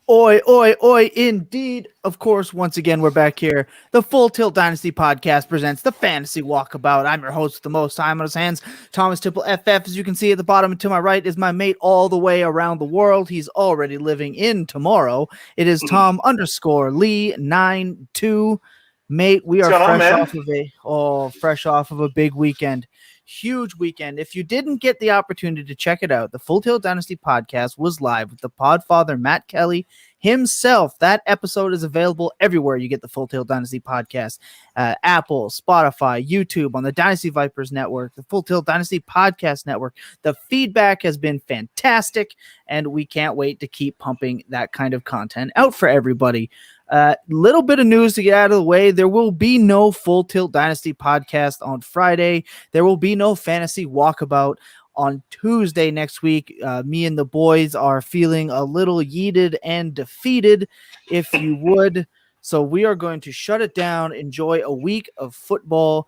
Oi, oi, oi, indeed. Of course, once again, we're back here. The Full Tilt Dynasty podcast presents the Fantasy Walkabout. I'm your host with the most time on his hands, Thomas Tipple FF. As you can see at the bottom and to my right is my mate all the way around the world. He's already living in tomorrow. It is Tom _Lee 92. Mate, we are fresh off of a big weekend. Huge weekend. If you didn't get the opportunity to check it out, the Full Tilt Dynasty podcast was live with the podfather Matt Kelly himself. That episode is available everywhere you get the Full Tilt Dynasty podcast. Apple, Spotify, YouTube, on the Dynasty Vipers Network, the Full Tilt Dynasty Podcast Network. The feedback has been fantastic, and we can't wait to keep pumping that kind of content out for everybody. Little bit of news to get out of the way. There will be no Full Tilt Dynasty podcast on Friday. There will be no Fantasy Walkabout on Tuesday next week. Me and the boys are feeling a little yeeted and defeated, if you would. So we are going to shut it down, enjoy a week of football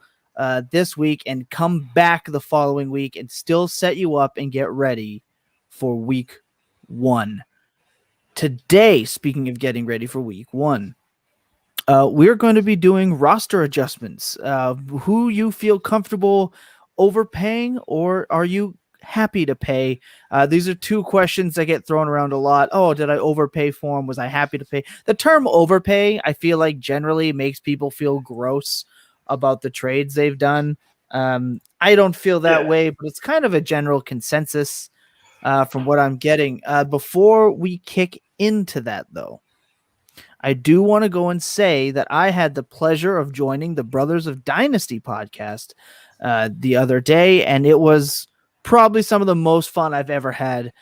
this week, and come back the following week and still set you up and get ready for week 1. Today, speaking of getting ready for week 1, we're going to be doing roster adjustments. Who you feel comfortable overpaying, or are you happy to pay? These are two questions that get thrown around a lot. Oh, did I overpay for him? Was I happy to pay? The term overpay, I feel like generally makes people feel gross about the trades they've done. I don't feel that way, but it's kind of a general consensus from what I'm getting. Before we kick into that, though, I do want to go and say that I had the pleasure of joining the Brothers of Dynasty podcast the other day, and it was probably some of the most fun I've ever had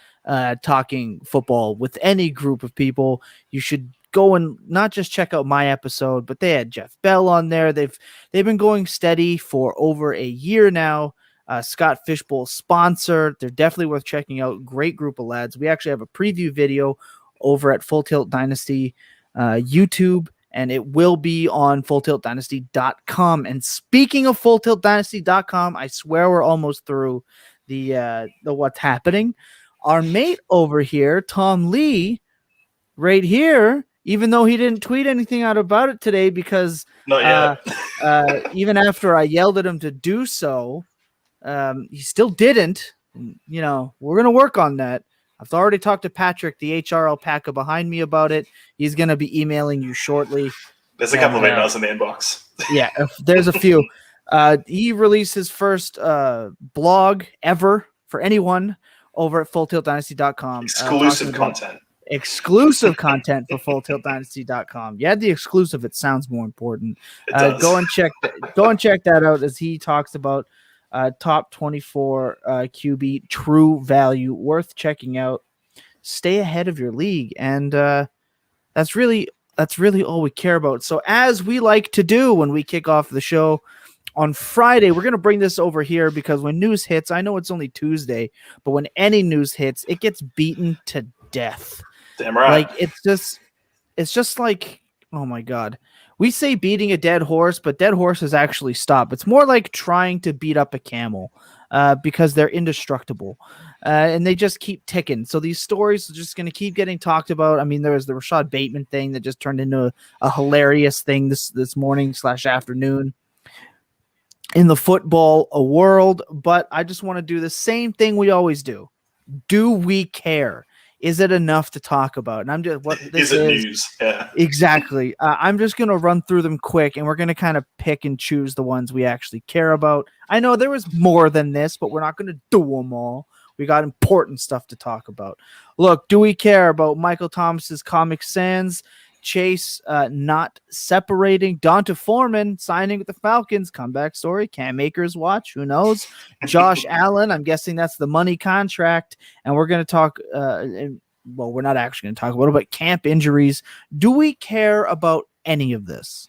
talking football with any group of people. You should go and not just check out my episode, but they had Jeff Bell on there. They've been going steady for over a year now. Scott Fishbowl sponsor. They're definitely worth checking out. Great group of lads. We actually have a preview video over at Full Tilt Dynasty YouTube, and it will be on FullTiltDynasty.com. And speaking of FullTiltDynasty.com, I swear we're almost through the what's happening. Our mate over here, Tom Lee, right here, even though he didn't tweet anything out about it today because even after I yelled at him to do so, he still didn't. You know, we're going to work on that. I've already talked to Patrick, the HR alpaca behind me, about it. He's going to be emailing you shortly. There's a couple of emails in the inbox. Yeah, there's a few. He released his first blog ever for anyone over at FullTiltDynasty.com. Exclusive content. Exclusive content for FullTiltDynasty.com. Yeah, the exclusive. It sounds more important. Go and check that out as he talks about top 24 QB true value, worth checking out. Stay ahead of your league, and that's really all we care about. So as we like to do when we kick off the show on Friday, we're going to bring this over here because when news hits, I know it's only Tuesday, but when any news hits, it gets beaten to death. Damn right. Like it's just like, oh my God. We say beating a dead horse, but dead horses actually stop. It's more like trying to beat up a camel because they're indestructible and they just keep ticking. So these stories are just going to keep getting talked about. I mean, there was the Rashad Bateman thing that just turned into a hilarious thing this morning / afternoon in the football world. But I just want to do the same thing we always do. Do we care? Is it enough to talk about? And I'm just what this is it news? Yeah, exactly. I'm just gonna run through them quick, and we're gonna kind of pick and choose the ones we actually care about. I know there was more than this, but we're not gonna do them all. We got important stuff to talk about. Look, do we care about Michael Thomas's Comic Sans? Chase not separating, Donta Foreman signing with the Falcons, comeback story, Cam Akers watch, who knows? Josh Allen, I'm guessing that's the money contract, and we're going to talk, well, we're not actually going to talk about it, but camp injuries. Do we care about any of this?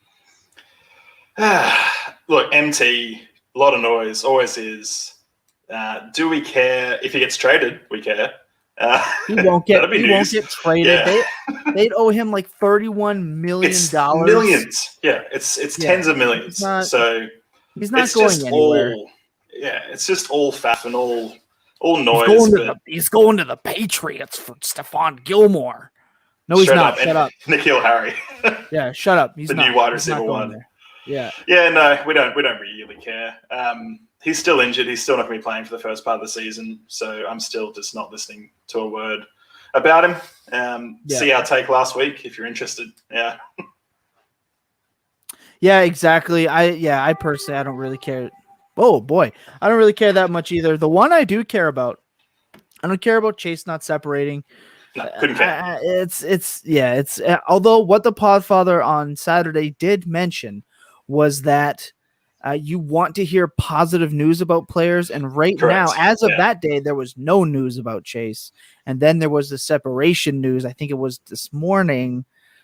Look, MT, a lot of noise, always is. Do we care if he gets traded? We care. He won't get traded. Yeah. They'd owe him like $31 million. Millions. Yeah, it's tens of millions. So he's not going anywhere. It's just all faff and all noise. He's going to the Patriots for Stephon Gilmore. No, he's not. Shut up. N'Keal Harry. Yeah, shut up. He's the new wide receiver one. Yeah. Yeah, no, we don't really care. He's still injured. He's still not going to be playing for the first part of the season. So I'm still just not listening to a word about him. See our take last week if you're interested. Yeah. Yeah, exactly. I personally, I don't really care. Oh boy, I don't really care that much either. The one I do care about, I don't care about Chase not separating. No, couldn't care. It's although what the Podfather on Saturday did mention was that you want to hear positive news about players, and right now, as of that day, there was no news about Chase, and then there was the separation news. I think it was this morning.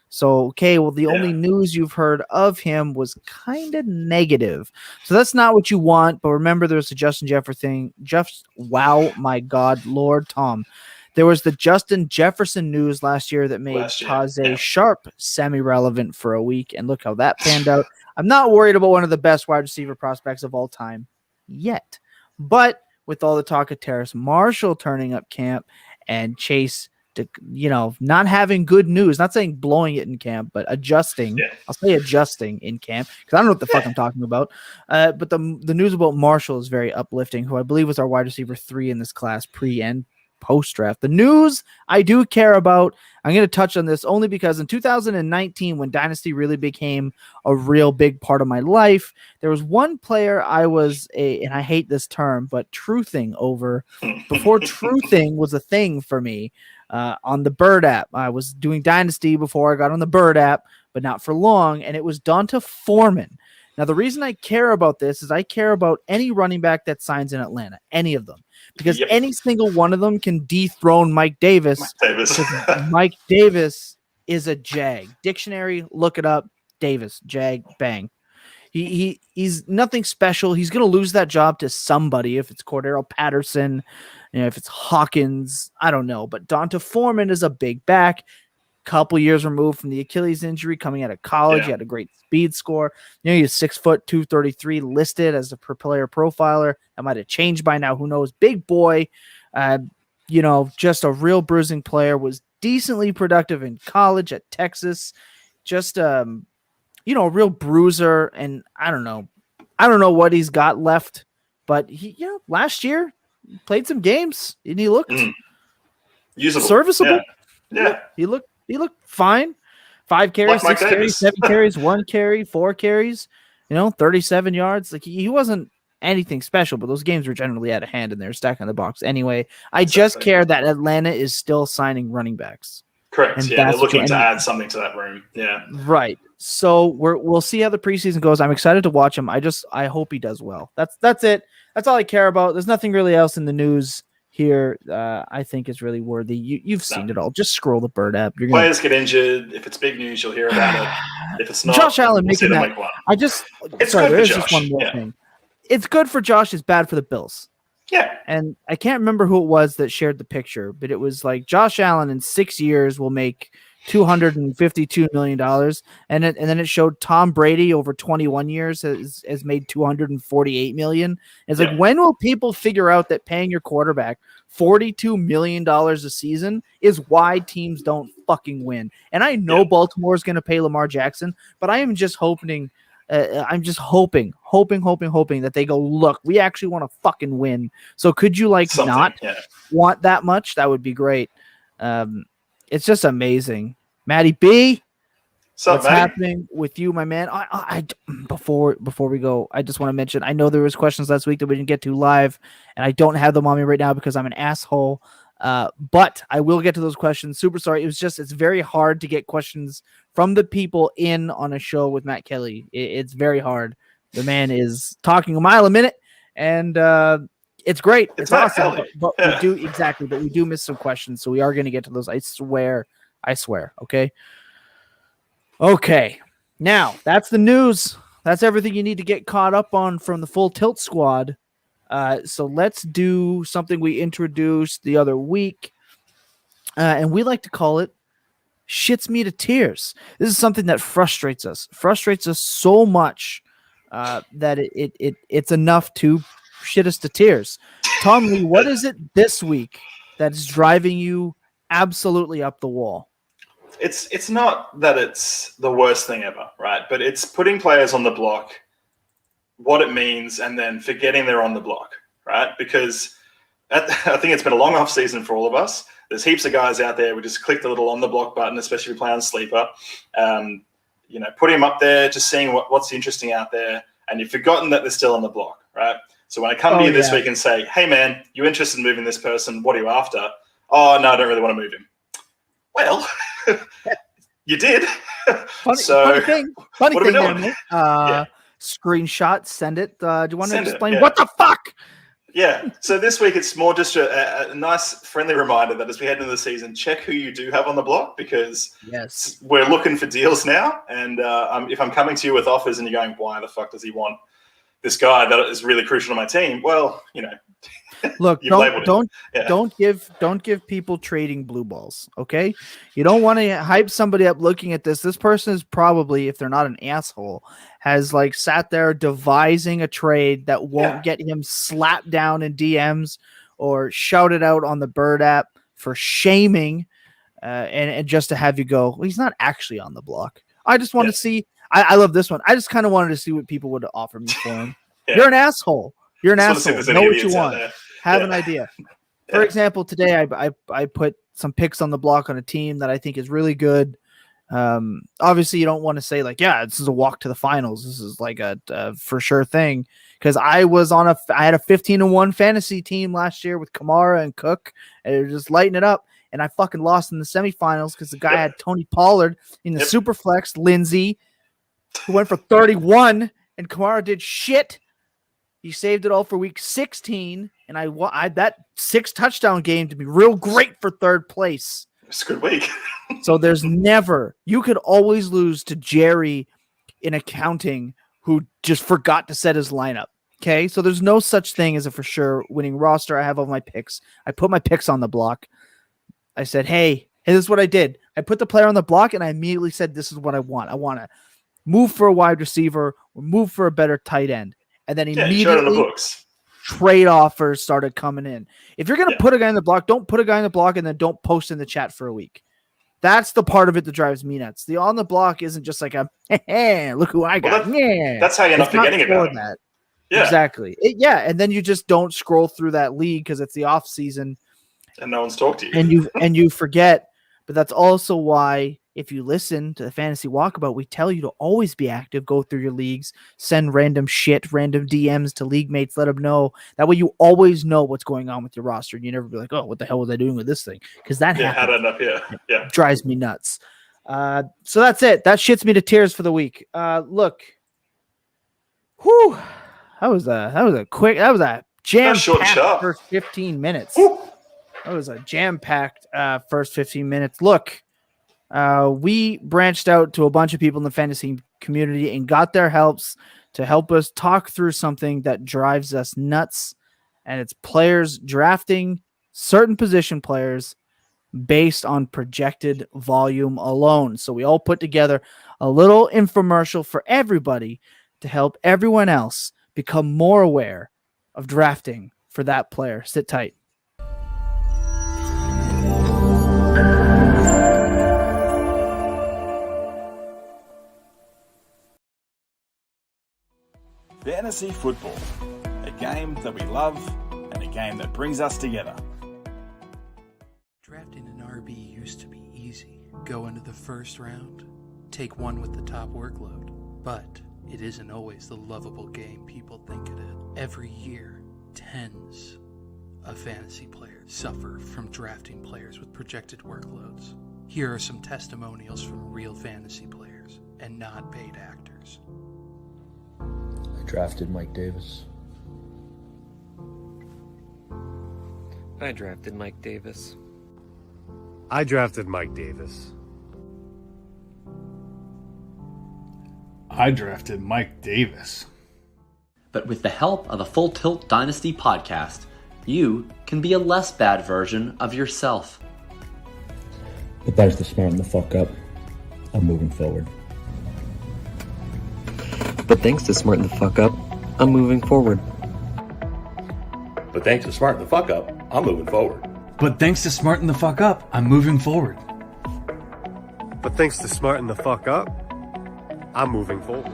So, okay, well, the only news you've heard of him was kind of negative. So that's not what you want. But remember, there's the Justin Jefferson thing. Wow, my God, Lord Tom. There was the Justin Jefferson news last year that made Tajay Sharp semi-relevant for a week, and look how that panned out. I'm not worried about one of the best wide receiver prospects of all time yet. But with all the talk of Terrace Marshall turning up camp and Chase, not having good news, not saying blowing it in camp, but adjusting. Yeah. I'll say adjusting in camp because I don't know what the fuck I'm talking about. But the news about Marshall is very uplifting, who I believe was our wide receiver 3 in this class pre and post-draft. The news I do care about, I'm going to touch on this only because in 2019, when Dynasty really became a real big part of my life, there was one player I was and I hate this term, but truthing over before truthing was a thing for me on the Bird app. I was doing Dynasty before I got on the Bird app, but not for long, and it was Donta Foreman. Now, the reason I care about this is I care about any running back that signs in Atlanta, any of them. Because any single one of them can dethrone Mike Davis. Mike Davis is a Jag. Dictionary, look it up. Davis, Jag, bang. He's nothing special. He's going to lose that job to somebody. If it's Cordero Patterson, if it's Hawkins, I don't know. But Donta Foreman is a big back. Couple years removed from the Achilles injury, coming out of college. He had a great speed score. He's 6 foot 233 listed as a per player profiler. That might have changed by now. Who knows? Big boy, just a real bruising player. Was decently productive in college at Texas. Just a real bruiser. And I don't know what he's got left, but he, last year played some games and he looked usable, serviceable. Yeah. He looked fine. 5 carries, 6 carries, 7 carries, 1 carry, 4 carries, 37 yards. Like he wasn't anything special, but those games were generally out of hand and they're stacking the box. Anyway, I just care that Atlanta is still signing running backs. Correct. And they're looking to add something to that room. Yeah. Right. So we'll see how the preseason goes. I'm excited to watch him. I hope he does well. That's it. That's all I care about. There's nothing really else in the news here, I think is really worthy. You've seen it all. Just scroll the Bird app. Players get injured. If it's big news, you'll hear about it. If it's not, Josh Allen making that. Make one. There's just one more thing. It's good for Josh. It's bad for the Bills. Yeah. And I can't remember who it was that shared the picture, but it was like Josh Allen in 6 years will make $252 million. And then it showed Tom Brady over 21 years has made $248 million. It's like, when will people figure out that paying your quarterback $42 million a season is why teams don't fucking win? And I know Baltimore is going to pay Lamar Jackson, but I am just hoping that they go, look, we actually want to fucking win. So could you not want that much? That would be great. It's just amazing. Matty B, what's Matty? happening with you, my man? Before we go, I just want to mention, I know there was questions last week that we didn't get to live, and I don't have them on me right now because I'm an asshole. But I will get to those questions. Super sorry. It's very hard to get questions from the people in on a show with Matt Kelly. It's very hard. The man is talking a mile a minute, and it's great. It's awesome. But we do miss some questions, so we are going to get to those. I swear. Okay. Okay, now that's the news. That's everything you need to get caught up on from the Full Tilt squad. So let's do something we introduced the other week, and we like to call it "Shits Me to Tears." This is something that frustrates us so much that it's enough to shit us to tears. Tom Lee, what is it this week that's driving you absolutely up the wall? It's not that it's the worst thing ever, right? But it's putting players on the block, what it means, and then forgetting they're on the block, right? Because I think it's been a long off season for all of us. There's heaps of guys out there. We just click the little on the block button, especially if we play on sleeper. Put him up there, just seeing what's interesting out there, and you've forgotten that they're still on the block, right? So when I come to you this week and say, "Hey man, you interested in moving this person? What are you after?" "Oh no, I don't really want to move him." Well, you did. Funny thing there, mate. Screenshot, send it. Do you want to explain what the fuck? Yeah. So this week it's more just a nice, friendly reminder that as we head into the season, check who you do have on the block, because we're looking for deals now. And if I'm coming to you with offers and you're going, "Why the fuck does he want this guy that is really crucial to my team?" Well, look, don't give people trading blue balls. Okay, you don't want to hype somebody up looking at this. This person is probably, if they're not an asshole, has sat there devising a trade that won't get him slapped down in DMs or shouted out on the Bird app for shaming, and just to have you go, "Well, he's not actually on the block." I just want to see. I love this one. I just kind of wanted to see what people would offer me for him. You're an asshole. You're an asshole. Know what you want. Have an idea. For example, today I put some picks on the block on a team that I think is really good. Obviously, you don't want to say this is a walk to the finals. This is a for sure thing, because I had a 15-1 fantasy team last year with Kamara and Cook, and they were just lighting it up. And I fucking lost in the semifinals because the guy had Tony Pollard in the super flex, Lindsey, who went for 31, and Kamara did shit. He saved it all for week 16, and I that 6 touchdown game to be real great for third place. It's a good week. So you could always lose to Jerry in accounting, who just forgot to set his lineup. Okay, so there's no such thing as a for sure winning roster. I have all my picks. I put my picks on the block. I said, hey, this is what I did. I put the player on the block, and I immediately said, this is what I want. I want to move for a wide receiver or move for a better tight end. And then immediately trade offers started coming in. If you're going to put a guy on the block, don't put a guy on the block and then don't post in the chat for a week. That's the part of it that drives me nuts. The on the block isn't just like hey, look who I got. That's how you're not forgetting about that. Yeah. Exactly. And then you just don't scroll through that league because it's the off season. And no one's talked to you. And you forget. But that's also why, if you listen to the Fantasy Walkabout, we tell you to always be active, go through your leagues, send random DMs to league mates, let them know. That way you always know what's going on with your roster, and you never be like, "Oh, what the hell was I doing with this thing?" Because that happened. It drives me nuts. So that's it. That shits me to tears for the week. Look. Whew. That was a jam-packed first 15 minutes. Woo. That was a jam-packed first 15 minutes. Look, we branched out to a bunch of people in the fantasy community and got their helps to help us talk through something that drives us nuts, and it's players drafting certain position players based on projected volume alone. So we all put together a little infomercial for everybody to help everyone else become more aware of drafting for that player. Sit tight. Fantasy football, a game that we love and a game that brings us together. Drafting an RB used to be easy. Go into the first round, take one with the top workload. But it isn't always the lovable game people think it is. Every year, tens of fantasy players suffer from drafting players with projected workloads. Here are some testimonials from real fantasy players and not paid actors. I drafted Mike Davis. I drafted Mike Davis. I drafted Mike Davis. I drafted Mike Davis. But with the help of the Full Tilt Dynasty podcast, you can be a less bad version of yourself. But thanks to smarten the fuck up, I'm moving forward. But thanks to smarten the fuck up, I'm moving forward. But thanks to smarten the fuck up, I'm moving forward. But thanks to smarten the fuck up, I'm moving forward. But thanks to smarten the fuck up, I'm moving forward.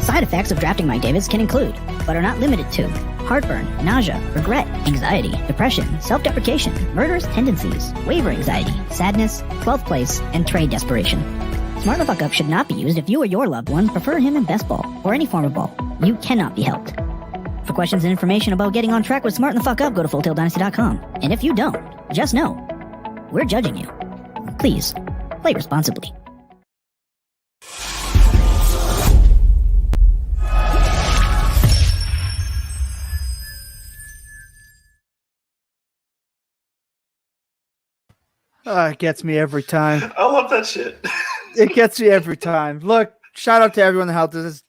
Side effects of drafting Mike Davis can include, but are not limited to, heartburn, nausea, regret, anxiety, depression, self-deprecation, murderous tendencies, waiver anxiety, sadness, 12th place, and trade desperation. Smart the Fuck Up should not be used if you or your loved one prefer him in best ball, or any form of ball. You cannot be helped. For questions and information about getting on track with Smart the Fuck Up, go to FullTiltDynasty.com. And if you don't, just know, we're judging you. Please, play responsibly. It gets me every time. I love that shit. It gets me every time. Look, shout out to everyone that helped us.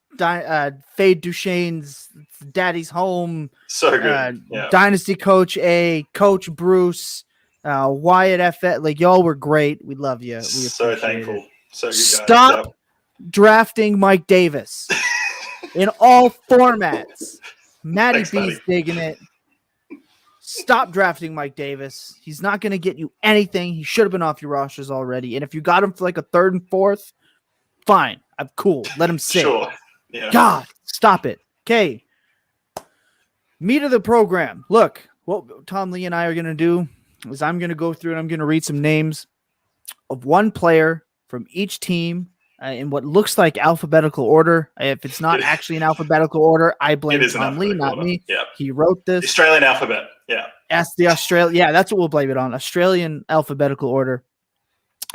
Fade Duchesne's Daddy's Home. So good. Dynasty Coach A, Coach Bruce, Wyatt F. Like, y'all were great. We love you. We so thankful. It. So good guys. Stop drafting Mike Davis in all formats. Matty Thanks, B's buddy. digging it. Stop drafting Mike Davis. He's not going to get you anything. He should have been off your rosters already. And if you got him for like a third and fourth, fine. I'm cool. Let him sit. Sure. Yeah. God, stop it. Okay. Meat of the program. Look, what Tom Lee and I are going to do is I'm going to go through and I'm going to read some names of one player from each team in what looks like alphabetical order. If it's not actually in alphabetical order, I blame Tom Lee, not me. Yeah. He wrote this. The Australian alphabet. Yeah. Ask the Australian. Yeah, that's what we'll blame it on. Australian alphabetical order.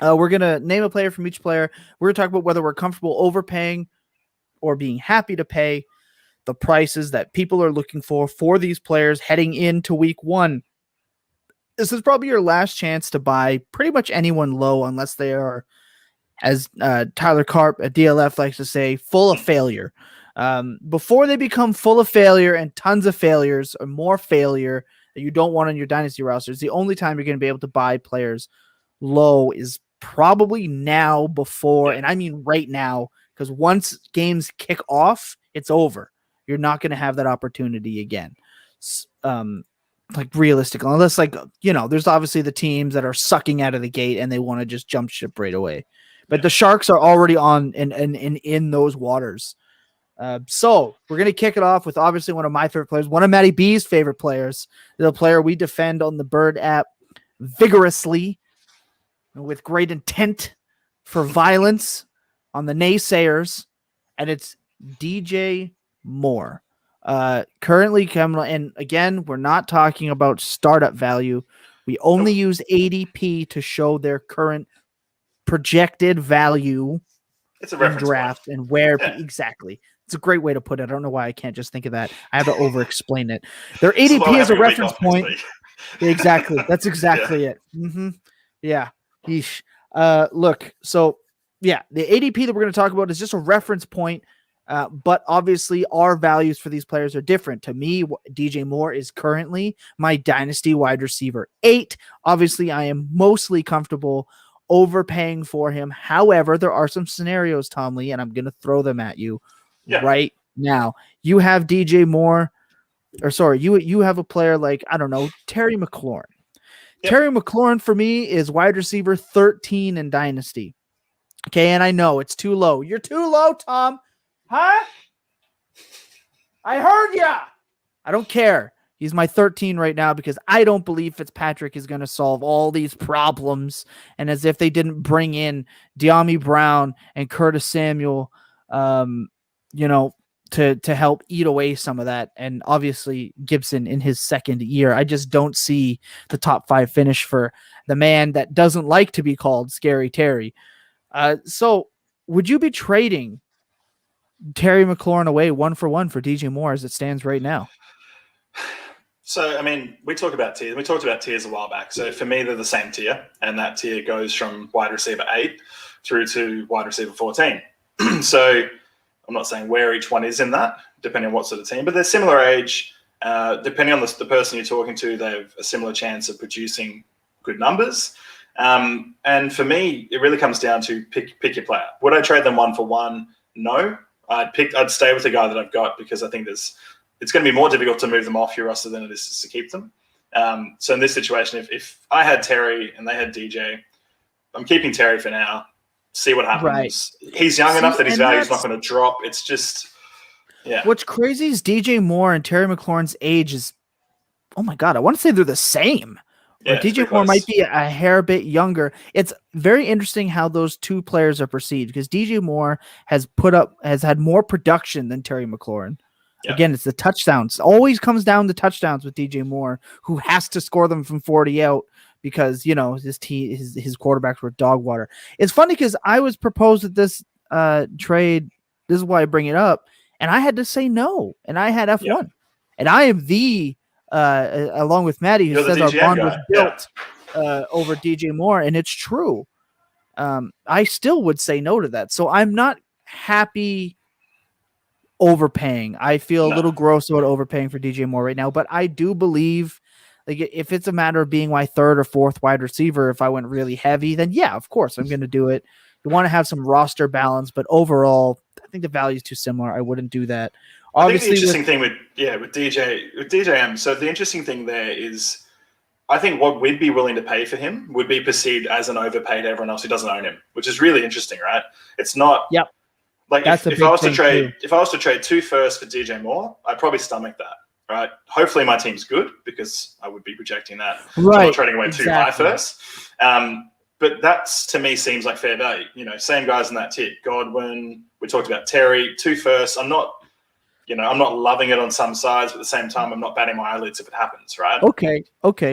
We're going to name a player from each player. We're going to talk about whether we're comfortable overpaying or being happy to pay the prices that people are looking for these players heading into week one. This is probably your last chance to buy pretty much anyone low unless they are, as Tyler Karp at DLF likes to say, full of failure. Before they become full of failure and tons of failures or more failure that you don't want on your dynasty rosters, the only time you're going to be able to buy players low is probably now before, and I mean right now, because once games kick off, it's over. You're not going to have that opportunity again. Like realistically, unless there's obviously the teams that are sucking out of the gate and they want to just jump ship right away. But the Sharks are already on in those waters. So we're going to kick it off with obviously one of my favorite players, one of Matty B's favorite players, the player we defend on the Bird app vigorously and with great intent for violence on the naysayers, and it's DJ Moore. Currently coming, and again, we're not talking about startup value. We only use ADP to show their current projected value It's a in reference draft point. and where Yeah. Exactly. It's a great way to put it. I don't know why I can't just think of that. I have to over-explain it. Their This is why ADP we're is a having week reference off next point. week. Exactly. That's exactly it. Yeah. Yeesh. Look, so yeah, the ADP that we're going to talk about is just a reference point But obviously, our values for these players are different. To me, DJ Moore is currently my dynasty wide receiver 8. Obviously, I am mostly comfortable overpaying for him. However, there are some scenarios, Tom Lee, and I'm going to throw them at you right now. You have DJ Moore, or sorry, you have a player like, I don't know, Terry McLaurin. Terry McLaurin for me is wide receiver 13 in dynasty. Okay, and I know it's too low. You're too low, Tom. Huh? I heard ya. I don't care. He's my 13 right now because I don't believe Fitzpatrick is going to solve all these problems. And as if they didn't bring in De'Ami Brown and Curtis Samuel, to help eat away some of that. And obviously Gibson in his second year. I just don't see the top 5 finish for the man that doesn't like to be called Scary Terry. So would you be trading Terry McLaurin away 1-for-1 for DJ Moore as it stands right now? So, I mean, we talked about tiers a while back. So for me, they're the same tier, and that tier goes from wide receiver 8 through to wide receiver 14. So I'm not saying where each one is in that, depending on what sort of team, but they're similar age. Depending on the person you're talking to, they have a similar chance of producing good numbers. And for me, it really comes down to pick your player. Would I trade them 1-for-1? No. I'd stay with the guy that I've got because I think it's going to be more difficult to move them off your roster than it is to keep them. So in this situation, if I had Terry and they had DJ, I'm keeping Terry for now. See what happens. Right. He's young enough that his value is not going to drop. It's just, What's crazy is DJ Moore and Terry McLaurin's age is, oh my God, I want to say they're the same. Yeah, DJ Moore might be a hair bit younger. It's very interesting how those two players are perceived because DJ Moore has had more production than Terry McLaurin. Yeah. Again, it's the touchdowns. Always comes down to touchdowns with DJ Moore, who has to score them from 40 out because, his quarterbacks were dog water. It's funny because I was proposed at this trade. This is why I bring it up. And I had to say no. And I had F1. Yeah. And I am along with Maddie, who says our bond was built over DJ Moore. And it's true. I still would say no to that. So I'm not happy overpaying. I feel a little gross about overpaying for DJ Moore right now, but I do believe if it's a matter of being my 3rd or 4th wide receiver, if I went really heavy, then yeah, of course I'm going to do it. You want to have some roster balance, but overall, I think the value is too similar. I wouldn't do that. Obviously, I think the interesting thing with DJM. So the interesting thing there is, I think what we'd be willing to pay for him would be perceived as an overpay to everyone else who doesn't own him, which is really interesting, right? It's not. Yep. Like if I was to trade 2 firsts for DJ Moore, I'd probably stomach that, right? Hopefully my team's good because I would be projecting that. Right. So I'm not trading away 2 high firsts. But that's, to me, seems like fair value. Same guys in that tier. Godwin, we talked about Terry, 2 firsts. I'm not loving it on some sides, but at the same time, I'm not batting my eyelids if it happens, right? Okay.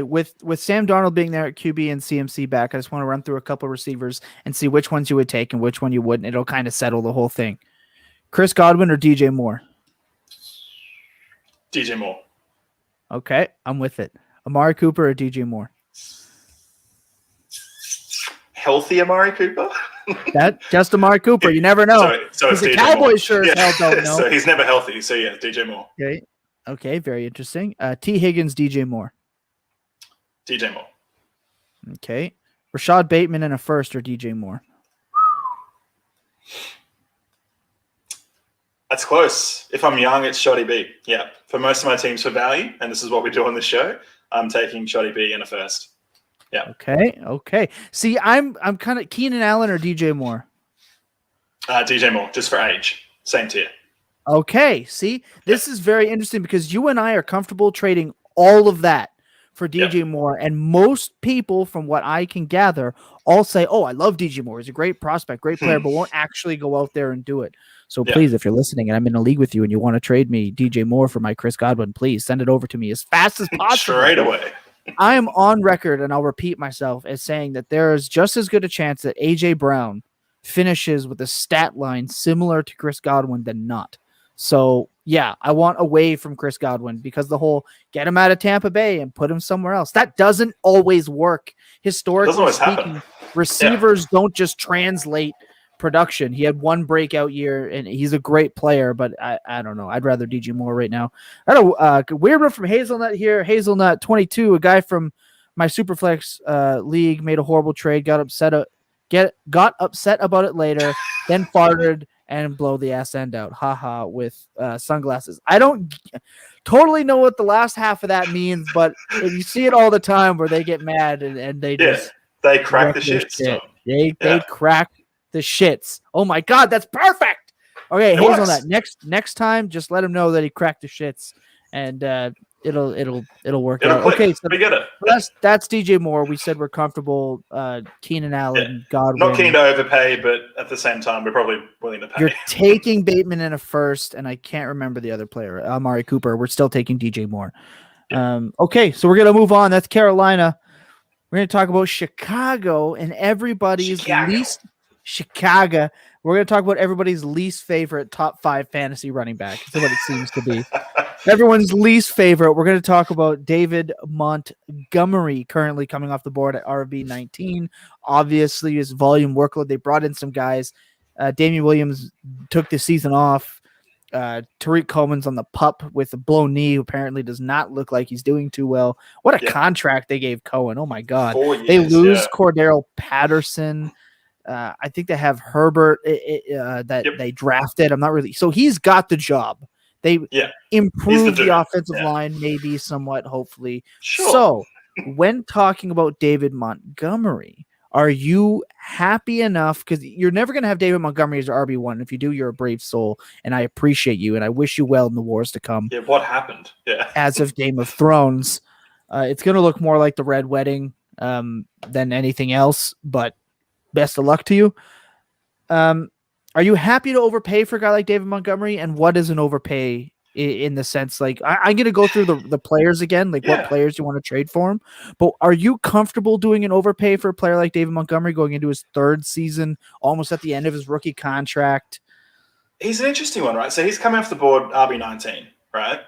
With Sam Darnold being there at QB and CMC back, I just want to run through a couple of receivers and see which ones you would take and which one you wouldn't. It'll kind of settle the whole thing. Chris Godwin or DJ Moore? DJ Moore. Okay, I'm with it. Amari Cooper or DJ Moore? Healthy Amari Cooper? Just Amari Cooper. You never know. So it's the DJ Cowboys Moore. Sure as hell don't know. So he's never healthy. So yeah, DJ Moore. Okay, very interesting. T. Higgins, DJ Moore. DJ Moore. Okay. Rashad Bateman and a first or DJ Moore? That's close. If I'm young, it's Shoddy B. Yeah. For most of my teams for value, and this is what we do on this show, I'm taking Shoddy B and a first. Yeah. Okay. See, I'm kind of Keenan Allen or DJ Moore? DJ Moore, just for age. Same tier. Okay. See, this is very interesting because you and I are comfortable trading all of that for DJ Moore. And most people, from what I can gather, all say, oh, I love DJ Moore. He's a great prospect, great player, but won't actually go out there and do it. So please, if you're listening and I'm in a league with you and you want to trade me DJ Moore for my Chris Godwin, please send it over to me as fast as possible. Straight away. I am on record, and I'll repeat myself, as saying that there is just as good a chance that A.J. Brown finishes with a stat line similar to Chris Godwin than not. So, yeah, I want away from Chris Godwin because the whole get him out of Tampa Bay and put him somewhere else. That doesn't always work. Historically speaking, receivers don't just translate production. He had one breakout year, and he's a great player, but I don't know. I'd rather DJ Moore right now. I don't know. Weird one from Hazelnut here. Hazelnut 22, a guy from my Superflex league, made a horrible trade, got upset about it later, then farted and blow the ass end out. Haha, with sunglasses. I don't totally know what the last half of that means, but you see it all the time where they get mad and they just they crack the shits. They crack the shits. Oh my god, that's perfect. Okay, Hazelnut. Next time, just let him know that he cracked the shits, and it'll work out. Click. Okay, so we get it. That's DJ Moore. We said we're comfortable. Keenan Allen, Godwin. Not keen to overpay, but at the same time, we're probably willing to pay. You're taking Bateman in a first, and I can't remember the other player, Amari Cooper. We're still taking DJ Moore. Okay, so we're gonna move on. That's Carolina. We're gonna talk about Chicago and everybody's least. Chicago. We're going to talk about everybody's least favorite top 5 fantasy running back. That's what it seems to be. Everyone's least favorite. We're going to talk about David Montgomery, currently coming off the board at RB19. Obviously, his volume workload. They brought in some guys. Damian Williams took the season off. Tariq Coleman's on the pup with a blown knee, who apparently does not look like he's doing too well. What a contract they gave Cohen. Oh, my God. 4 years, they lose Cordero Patterson. I think they have Herbert they drafted. I'm not really. So he's got the job. They improved the offensive line, maybe somewhat, hopefully. Sure. So when talking about David Montgomery, are you happy enough? Because you're never going to have David Montgomery as your RB1. If you do, you're a brave soul, and I appreciate you, and I wish you well in the wars to come. Yeah, what happened? Yeah. As of Game of Thrones, it's going to look more like the Red Wedding than anything else, but best of luck to you. Are you happy to overpay for a guy like David Montgomery? And what is an overpay in the sense, like, I'm going to go through the players again, like what players you want to trade for him. But are you comfortable doing an overpay for a player like David Montgomery going into his 3rd season, almost at the end of his rookie contract? He's an interesting one, right? So he's coming off the board RB19, right?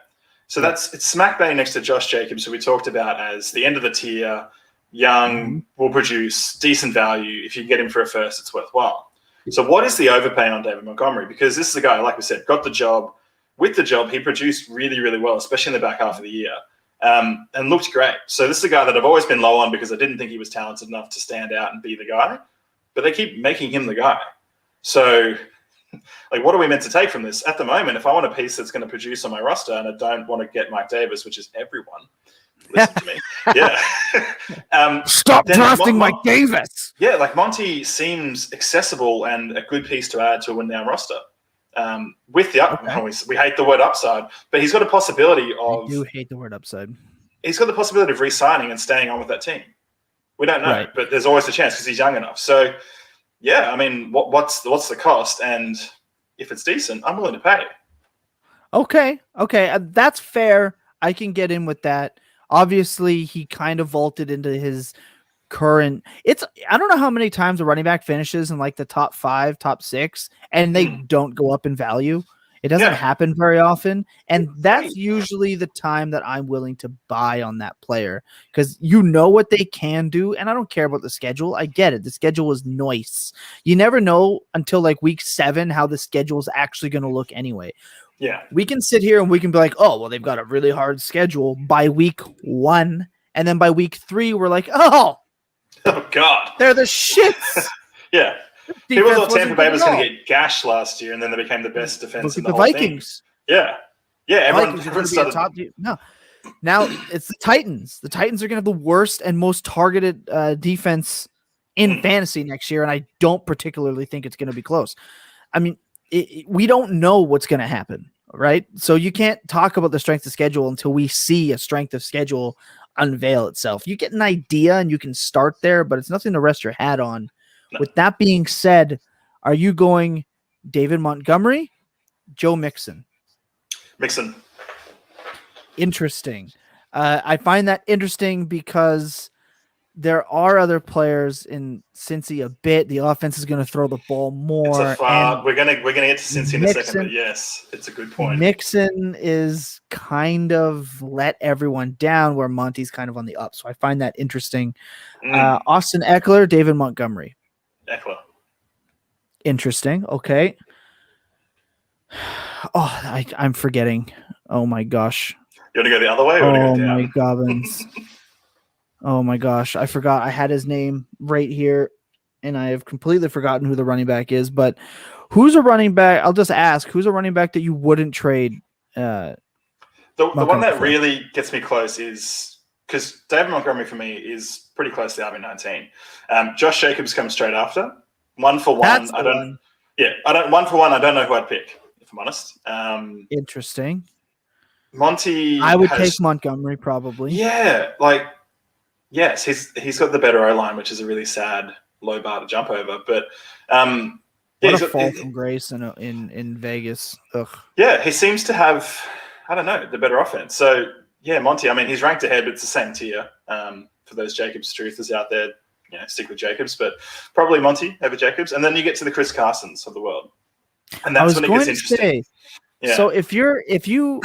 So it's smack bang next to Josh Jacobs, who we talked about as the end of the tier. Young, will produce decent value. If you get him for a first, it's worthwhile. So what is the overpay on David Montgomery? Because this is a guy, like we said, got the job. With the job, he produced really, really well, especially in the back half of the year, and looked great. So this is a guy that I've always been low on because I didn't think he was talented enough to stand out and be the guy. But they keep making him the guy. So, like, what are we meant to take from this? At the moment, if I want a piece that's going to produce on my roster and I don't want to get Mike Davis, which is everyone, listen to me. Yeah. Stop drafting Mike Davis. Yeah, like Monty seems accessible and a good piece to add to a win-now roster. With the we hate the word upside, but he's got a possibility of. I do hate the word upside. He's got the possibility of re-signing and staying on with that team. We don't know, but there's always a chance because he's young enough. So, yeah, I mean, what's the cost? And if it's decent, I'm willing to pay. Okay, that's fair. I can get in with that. Obviously, he kind of vaulted into his current. I don't know how many times a running back finishes in like the top 5, top 6, and they don't go up in value. It doesn't happen very often, and that's usually the time that I'm willing to buy on that player because you know what they can do, and I don't care about the schedule. I get it. The schedule is nice. You never know until like week 7 how the schedule is actually going to look anyway. Yeah, we can sit here and we can be like, oh, well, they've got a really hard schedule by week 1. And then by week 3, we're like, oh God, they're the shits. Yeah. People thought Tampa Bay was going to get gashed last year, and then they became the best defense in the whole Vikings. Thing. Yeah. Yeah, everyone started. No. Now it's the Titans. The Titans are going to have the worst and most targeted defense in fantasy next year, and I don't particularly think it's going to be close. I mean, we don't know what's going to happen, right? So you can't talk about the strength of schedule until we see a strength of schedule unveil itself. You get an idea and you can start there, but it's nothing to rest your hat on. No. With that being said, are you going David Montgomery, Joe Mixon? Mixon. Interesting. I find that interesting because there are other players in Cincy a bit. The offense is going to throw the ball more. We're gonna get to Cincy in a second, but yes, it's a good point. Mixon is kind of let everyone down where Monty's kind of on the up. So I find that interesting. Austin Eckler, David Montgomery. Eckler. Interesting. Okay. Oh, I'm forgetting. Oh my gosh. You want to go the other way or Oh to go my down? gobbins. Oh my gosh. I forgot. I had his name right here, and I have completely forgotten who the running back is. But who's a running back? I'll just ask. Who's a running back that you wouldn't trade? The one that for? really gets me close is because David Montgomery for me is pretty close to RB19. Josh Jacobs comes straight after. 1 for 1. That's the I don't. one. Yeah, I don't. 1 for 1. I don't know who I'd pick if I'm honest. Interesting. Monty. I would take Montgomery probably. Yeah, like yes, he's got the better O line, which is a really sad low bar to jump over. But What a fall from grace in Vegas. Ugh. Yeah, he seems to have, I don't know, the better offense. So yeah, Monty. I mean, he's ranked ahead, but it's the same tier. For those Jacobs truthers out there, stick with Jacobs, but probably Monty over Jacobs, and then you get to the Chris Carsons of the world, and that's when it gets interesting. Yeah. So if you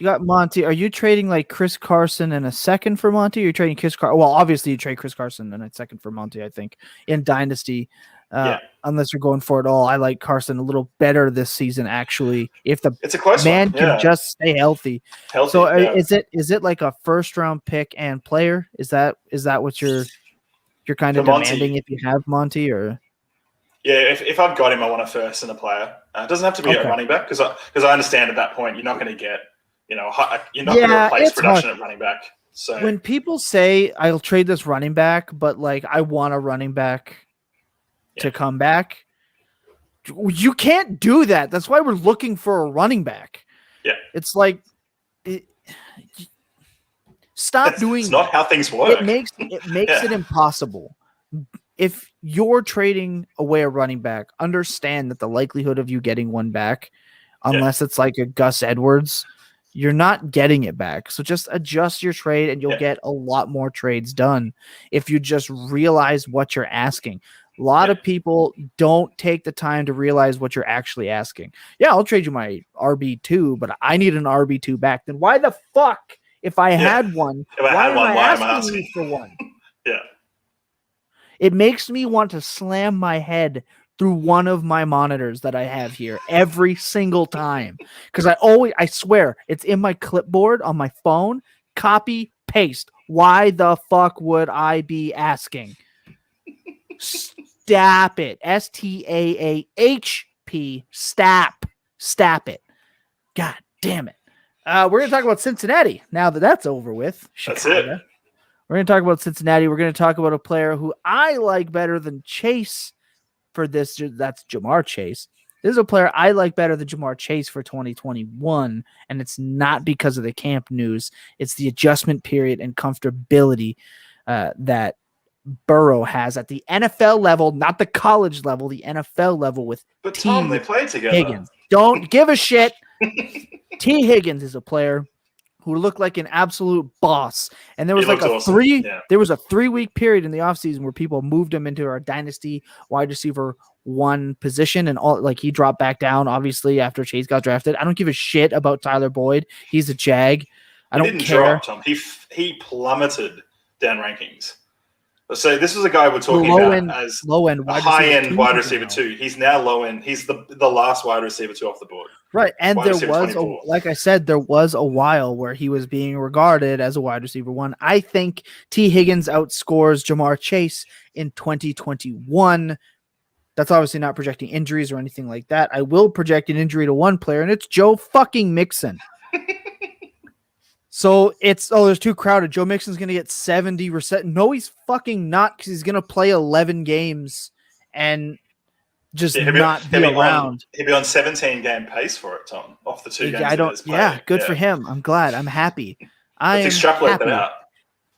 got Monty, are you trading like Chris Carson and a second for Monty? Or you're trading Chris Carson? Well, obviously you trade Chris Carson and a second for Monty. I think in Dynasty, unless you're going for it all. I like Carson a little better this season. Actually, if it's a close man can just stay healthy. So is it like a first round pick and player? Is that what you're kind of demanding if you have Monty or? Yeah, if I've got him, I want a first and a player. It doesn't have to be a running back because I understand at that point you're not going to get you're not going to replace production at running back. So when people say I'll trade this running back, but like I want a running back to come back, you can't do that. That's why we're looking for a running back. Yeah, it's like stop doing. It's not how things work. It makes it impossible. If you're trading away a running back, understand that the likelihood of you getting one back, unless it's like a Gus Edwards, you're not getting it back. So just adjust your trade and you'll get a lot more trades done if you just realize what you're asking. A lot of people don't take the time to realize what you're actually asking. Yeah, I'll trade you my RB2, but I need an RB2 back. Then why the fuck, if I had one, why am I asking you for one? Yeah. It makes me want to slam my head through one of my monitors that I have here every single time. Because I swear, it's in my clipboard on my phone. Copy, paste. Why the fuck would I be asking? Stap it. STAAHP. Stap it. God damn it. We're going to talk about Cincinnati now that that's over with. Chicago. That's it. We're going to talk about Cincinnati. We're going to talk about a player who I like better than Chase for this. That's Jamar Chase. This is a player I like better than Jamar Chase for 2021, and it's not because of the camp news. It's the adjustment period and comfortability that Burrow has at the NFL level, not the college level, the NFL level with Tom, they play together. Higgins. Don't give a shit. T. Higgins is a player who looked like an absolute boss. And there was like there was a 3-week period in the offseason where people moved him into our dynasty wide receiver 1 position, and all like he dropped back down obviously after Chase got drafted. I don't give a shit about Tyler Boyd. He's a Jag. I don't care. Drop, Tom. He plummeted down rankings. So this was a guy we're talking about as low end, high-end wide receiver 2. He's now low end. He's the last wide receiver 2 off the board. Right, and there was, like I said, there was a while where he was being regarded as a wide receiver 1. I think T. Higgins outscores Jamar Chase in 2021. That's obviously not projecting injuries or anything like that. I will project an injury to one player, and it's Joe fucking Mixon. So there's too crowded. Joe Mixon's going to get 70 receptions. No, he's fucking not, because he's going to play 11 games and just not be around. He'll be on 17-game pace for it, Tom, off the 2 games. Good for him. I'm glad. I'm happy. Let's extrapolate that out.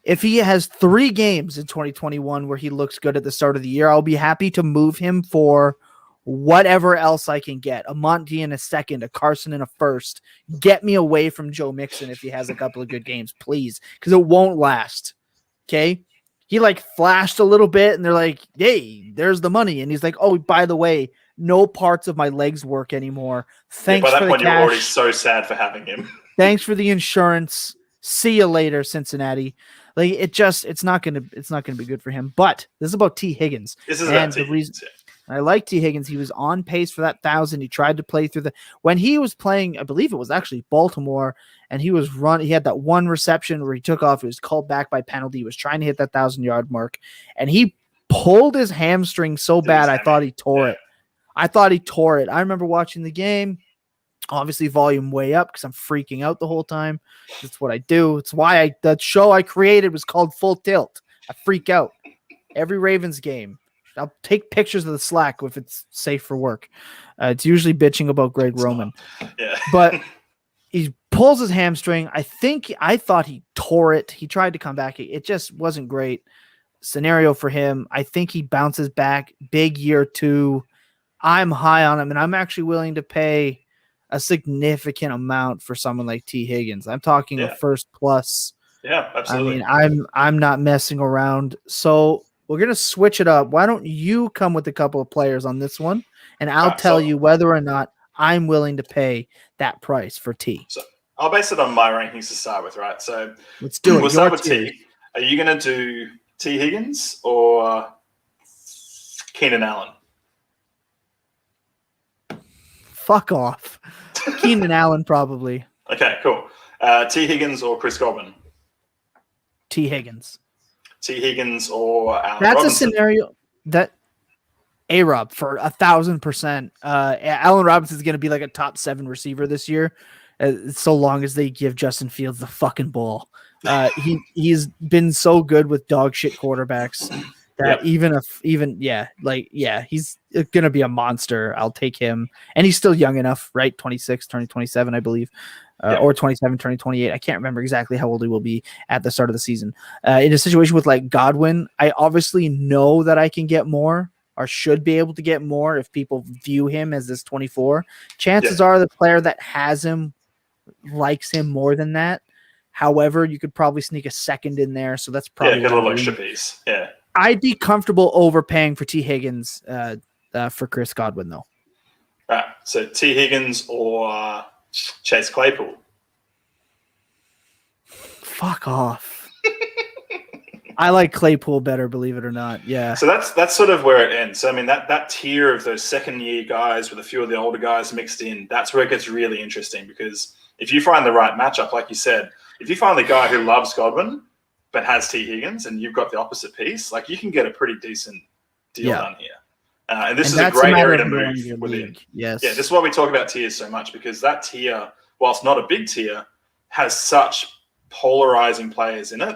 If he has 3 games in 2021 where he looks good at the start of the year, I'll be happy to move him for whatever else I can get. A Monty in a second, a Carson in a first. Get me away from Joe Mixon if he has a couple of good games, please, because it won't last. Okay? He like flashed a little bit, and they're like, hey, there's the money. And he's like, oh, by the way, no parts of my legs work anymore. Thanks for the cash. By that point, you're already so sad for having him. Thanks for the insurance. See you later, Cincinnati. Like it's not gonna be good for him. But this is about T. Higgins. This is about T. Higgins. I like T. Higgins. He was on pace for that 1,000. He tried to play through when he was playing, I believe it was actually Baltimore, and he had that one reception where he took off. It was called back by penalty. He was trying to hit that 1,000-yard mark, and he pulled his hamstring so bad I thought he tore it. I thought he tore it. I remember watching the game, obviously volume way up because I'm freaking out the whole time. That's what I do. It's why that show I created was called Full Tilt. I freak out every Ravens game. I'll take pictures of the Slack if it's safe for work. It's usually bitching about Greg Roman. But he pulls his hamstring. I thought he tore it. He tried to come back. It just wasn't great scenario for him. I think he bounces back. Big year 2. I'm high on him, and I'm actually willing to pay a significant amount for someone like T. Higgins. I'm talking a first plus. Yeah, absolutely. I mean, I'm not messing around. So we're going to switch it up. Why don't you come with a couple of players on this one, and I'll tell you whether or not I'm willing to pay that price for T. So I'll base it on my rankings to start with, right? So let's do it. We'll start with T. Are you going to do T. Higgins or Keenan Allen? Fuck off. Keenan Allen, probably. Okay, cool. T. Higgins or Chris Godwin? T. Higgins. T. Higgins or Allen That's Robinson? a scenario that A-Rob for 1,000%. Allen Robinson is going to be like a top 7 receiver this year, so long as they give Justin Fields the fucking ball. He's been so good with dog shit quarterbacks that he's going to be a monster. I'll take him. And he's still young enough, right? 26, turning 27, I believe. Or 27, turning 28. I can't remember exactly how old he will be at the start of the season. In a situation with like Godwin, I obviously know that I can get more or should be able to get more if people view him as this 24. Chances are the player that has him likes him more than that. However, you could probably sneak a second in there. So that's probably get a little extra piece. Yeah. I'd be comfortable overpaying for T. Higgins for Chris Godwin, though. All right. So T. Higgins or Chase Claypool? Fuck off. I like Claypool better, believe it or not. Yeah. So that's sort of where it ends. So I mean that tier of those second-year guys with a few of the older guys mixed in, that's where it gets really interesting because if you find the right matchup, like you said, if you find the guy who loves Godwin but has T. Higgins and you've got the opposite piece, like you can get a pretty decent deal done here. And this is a great area to move within. Yes. Yeah, this is why we talk about tiers so much because that tier, whilst not a big tier, has such polarizing players in it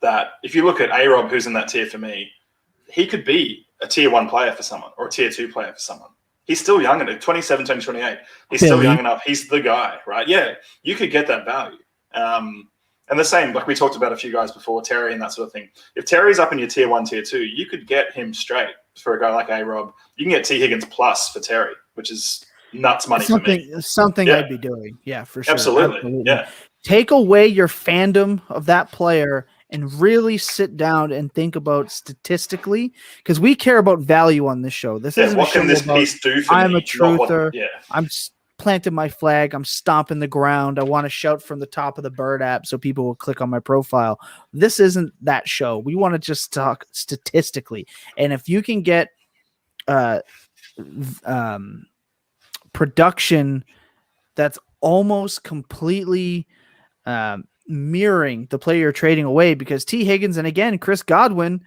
that if you look at A-Rob, who's in that tier for me, he could be a tier 1 player for someone or a tier 2 player for someone. He's still young at 27, 28. He's still young enough. He's the guy, right? Yeah, you could get that value. And the same, like we talked about a few guys before, Terry and that sort of thing. If Terry's up in your tier 1, tier 2, you could get him straight for a guy like A-Rob. You can get T. Higgins plus for Terry, which is nuts money for me. Something I'd be doing. Yeah, for sure. Absolutely. Yeah. Take away your fandom of that player and really sit down and think about statistically, because we care about value on this show. This isn't what can this piece do for me? I'm a truther. I'm planting my flag. I'm stomping the ground. I want to shout from the top of the Bird app so people will click on my profile. This isn't that show. We want to just talk statistically. And if you can get production that's almost completely mirroring the player you're trading away, because T. Higgins and again Chris Godwin,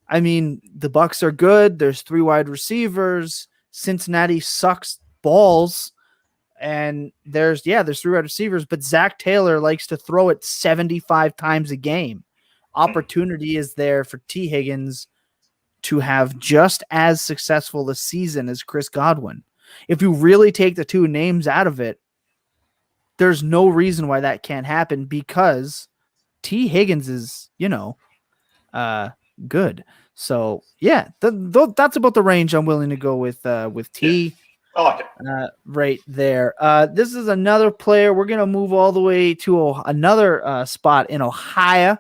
I mean, the Bucks are good. There's 3 wide receivers. Cincinnati sucks balls. And there's 3 wide receivers, but Zach Taylor likes to throw it 75 times a game. Opportunity is there for T. Higgins to have just as successful a season as Chris Godwin. If you really take the 2 names out of it, there's no reason why that can't happen because T. Higgins is, good. So yeah, that's about the range I'm willing to go with T. Yeah. I like it. Right there. This is another player. We're going to move all the way to another spot in Ohio.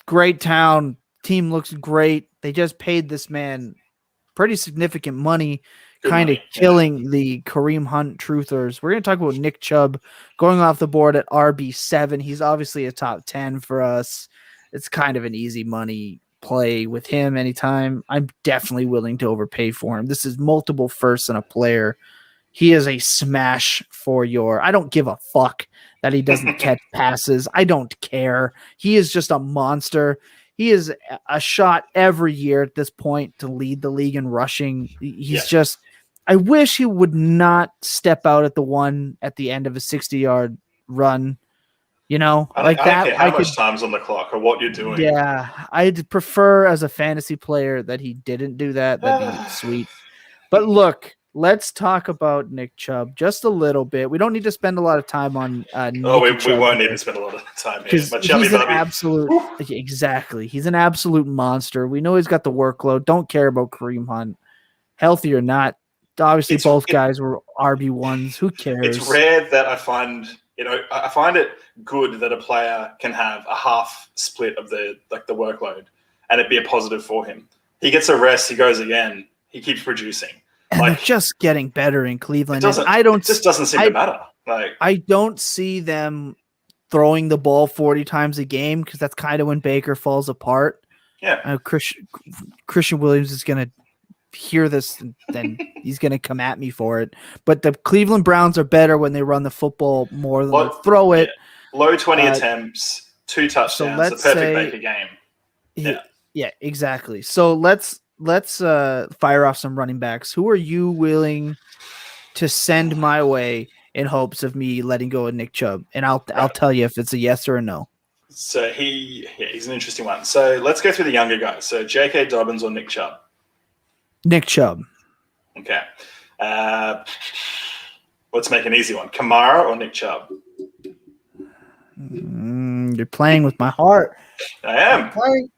Great town. Team looks great. They just paid this man pretty significant money, kind of killing the Kareem Hunt truthers. We're going to talk about Nick Chubb going off the board at RB7. He's obviously a top 10 for us. It's kind of an easy money play with him anytime, I'm definitely willing to overpay for him. This is multiple firsts and a player. He is a smash for your. I don't give a fuck that he doesn't catch passes. I don't care. He is just a monster. He is a shot every year at this point to lead the league in rushing. He's just. I wish he would not step out at the one at the end of a 60-yard run. You know, I don't care how much time's on the clock or what you're doing. Yeah, I'd prefer as a fantasy player that he didn't do that. That'd be sweet. But look, let's talk about Nick Chubb just a little bit. We don't need to spend a lot of time on we won't need to spend a lot of time here. But he's an absolute exactly. He's an absolute monster. We know he's got the workload. Don't care about Kareem Hunt, healthy or not. Obviously, both guys were RB1s. Who cares? It's rare that I find it good that a player can have a half split of the workload and it be a positive for him. He gets a rest, he goes again, he keeps producing. And they're just getting better in Cleveland. It just doesn't seem to matter. I don't see them throwing the ball 40 times a game because that's kind of when Baker falls apart. Yeah. Christian Williams is going to hear this and then he's going to come at me for it. But the Cleveland Browns are better when they run the football more than they throw it. Yeah. Low 20 attempts, 2 touchdowns, so the perfect Baker game. Yeah, exactly. So let's fire off some running backs. Who are you willing to send my way in hopes of me letting go of Nick Chubb? And I'll tell you if it's a yes or a no. So he's an interesting one. So let's go through the younger guys. So J.K. Dobbins or Nick Chubb? Nick Chubb. Okay. Let's make an easy one. Kamara or Nick Chubb? You're playing with my heart. I am.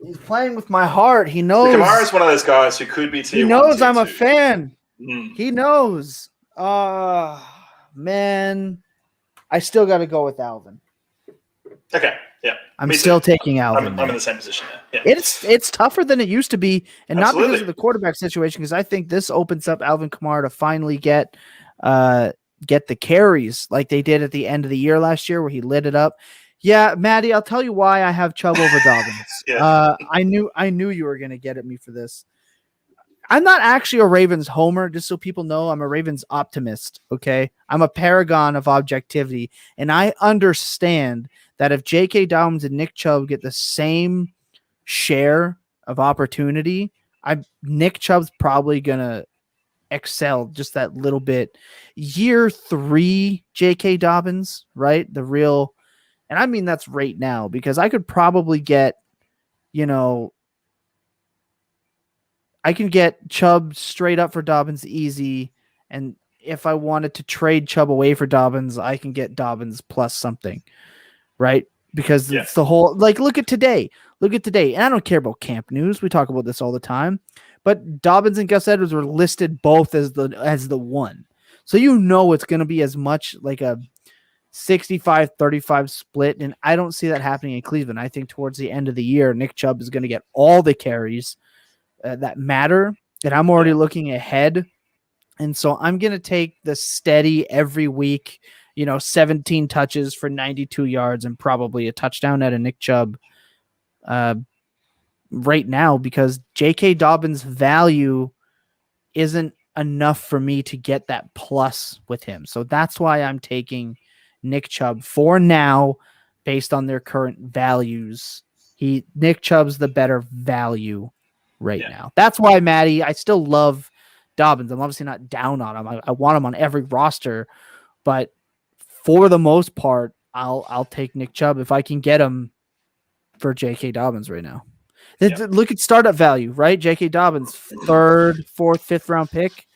He's playing with my heart. He knows. Kamara is one of those guys who could be tier 1. He knows I'm a fan. Mm. He knows. Man. I still got to go with Alvin. Okay. Yeah. I'm still taking Alvin. I'm in the same position there. Yeah. It's tougher than it used to be, and Absolutely. not because of the quarterback situation, because I think this opens up Alvin Kamara to finally get the carries like they did at the end of the year last year where he lit it up. Yeah, Maddie, I'll tell you why I have Chubb over Dobbins. I knew you were going to get at me for this. I'm not actually a Ravens homer, just so people know. I'm a Ravens optimist, okay? I'm a paragon of objectivity, and I understand that if J.K. Dobbins and Nick Chubb get the same share of opportunity, Nick Chubb's probably going to excel just that little bit. Year 3, J.K. Dobbins, right? The real, and I mean that's right now, because I could probably get, I can get Chubb straight up for Dobbins easy, and if I wanted to trade Chubb away for Dobbins, I can get Dobbins plus something, right? Because it's the whole, look at today. And I don't care about camp news. We talk about this all the time. But Dobbins and Gus Edwards were listed both as the one. So it's going to be as much like a 65-35 split, and I don't see that happening in Cleveland. I think towards the end of the year, Nick Chubb is going to get all the carries that matter, and I'm already looking ahead. And so I'm going to take the steady every week, 17 touches for 92 yards and probably a touchdown out of Nick Chubb right now, because J.K. Dobbins' value isn't enough for me to get that plus with him. So that's why I'm taking Nick Chubb for now based on their current values. Nick Chubb's the better value right now. That's why, Maddie, I still love Dobbins. I'm obviously not down on him. I want him on every roster, but for the most part, I'll take Nick Chubb if I can get him for J.K. Dobbins right now. Look at startup value, right? J.K. Dobbins, 3rd, 4th, 5th round pick,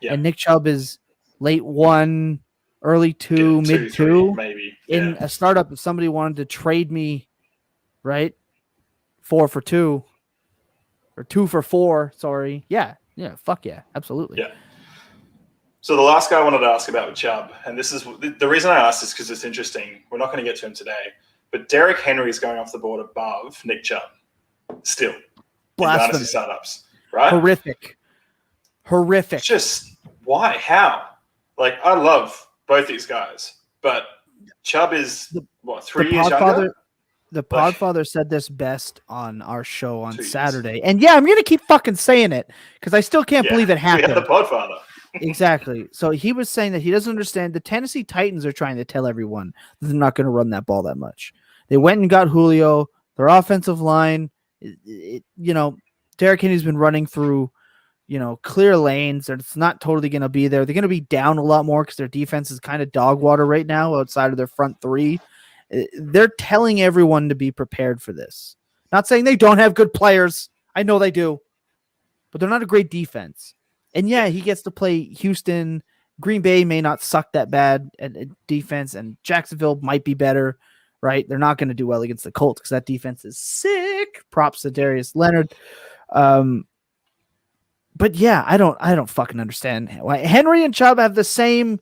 and Nick Chubb is late 1, early 2, mid 2, maybe. In a startup, if somebody wanted to trade me, right, 4 for 2 or 2 for 4, sorry, fuck yeah, absolutely. Yeah. So the last guy I wanted to ask about with Chubb, and this is the reason I asked this because it's interesting. We're not going to get to him today, but Derrick Henry is going off the board above Nick Chubb. Still, blasphemy startups, right? Horrific. It's just why? How? I love both these guys, but Chubb is 3 years younger? the Podfather said this best on our show on 2 years. Saturday. And yeah, I'm going to keep fucking saying it because I still can't believe it happened. We had the Podfather. Exactly. So he was saying that he doesn't understand. The Tennessee Titans are trying to tell everyone that they're not going to run that ball that much. They went and got Julio. Their offensive line, Derrick Henry's been running through, clear lanes. It's not totally going to be there. They're going to be down a lot more because their defense is kind of dog water right now outside of their front three. They're telling everyone to be prepared for this. Not saying they don't have good players. I know they do. But they're not a great defense. And yeah, he gets to play Houston. Green Bay may not suck that bad at defense, and Jacksonville might be better, right? They're not going to do well against the Colts because that defense is sick. Props to Darius Leonard. But yeah, I don't fucking understand why Henry and Chubb have the same,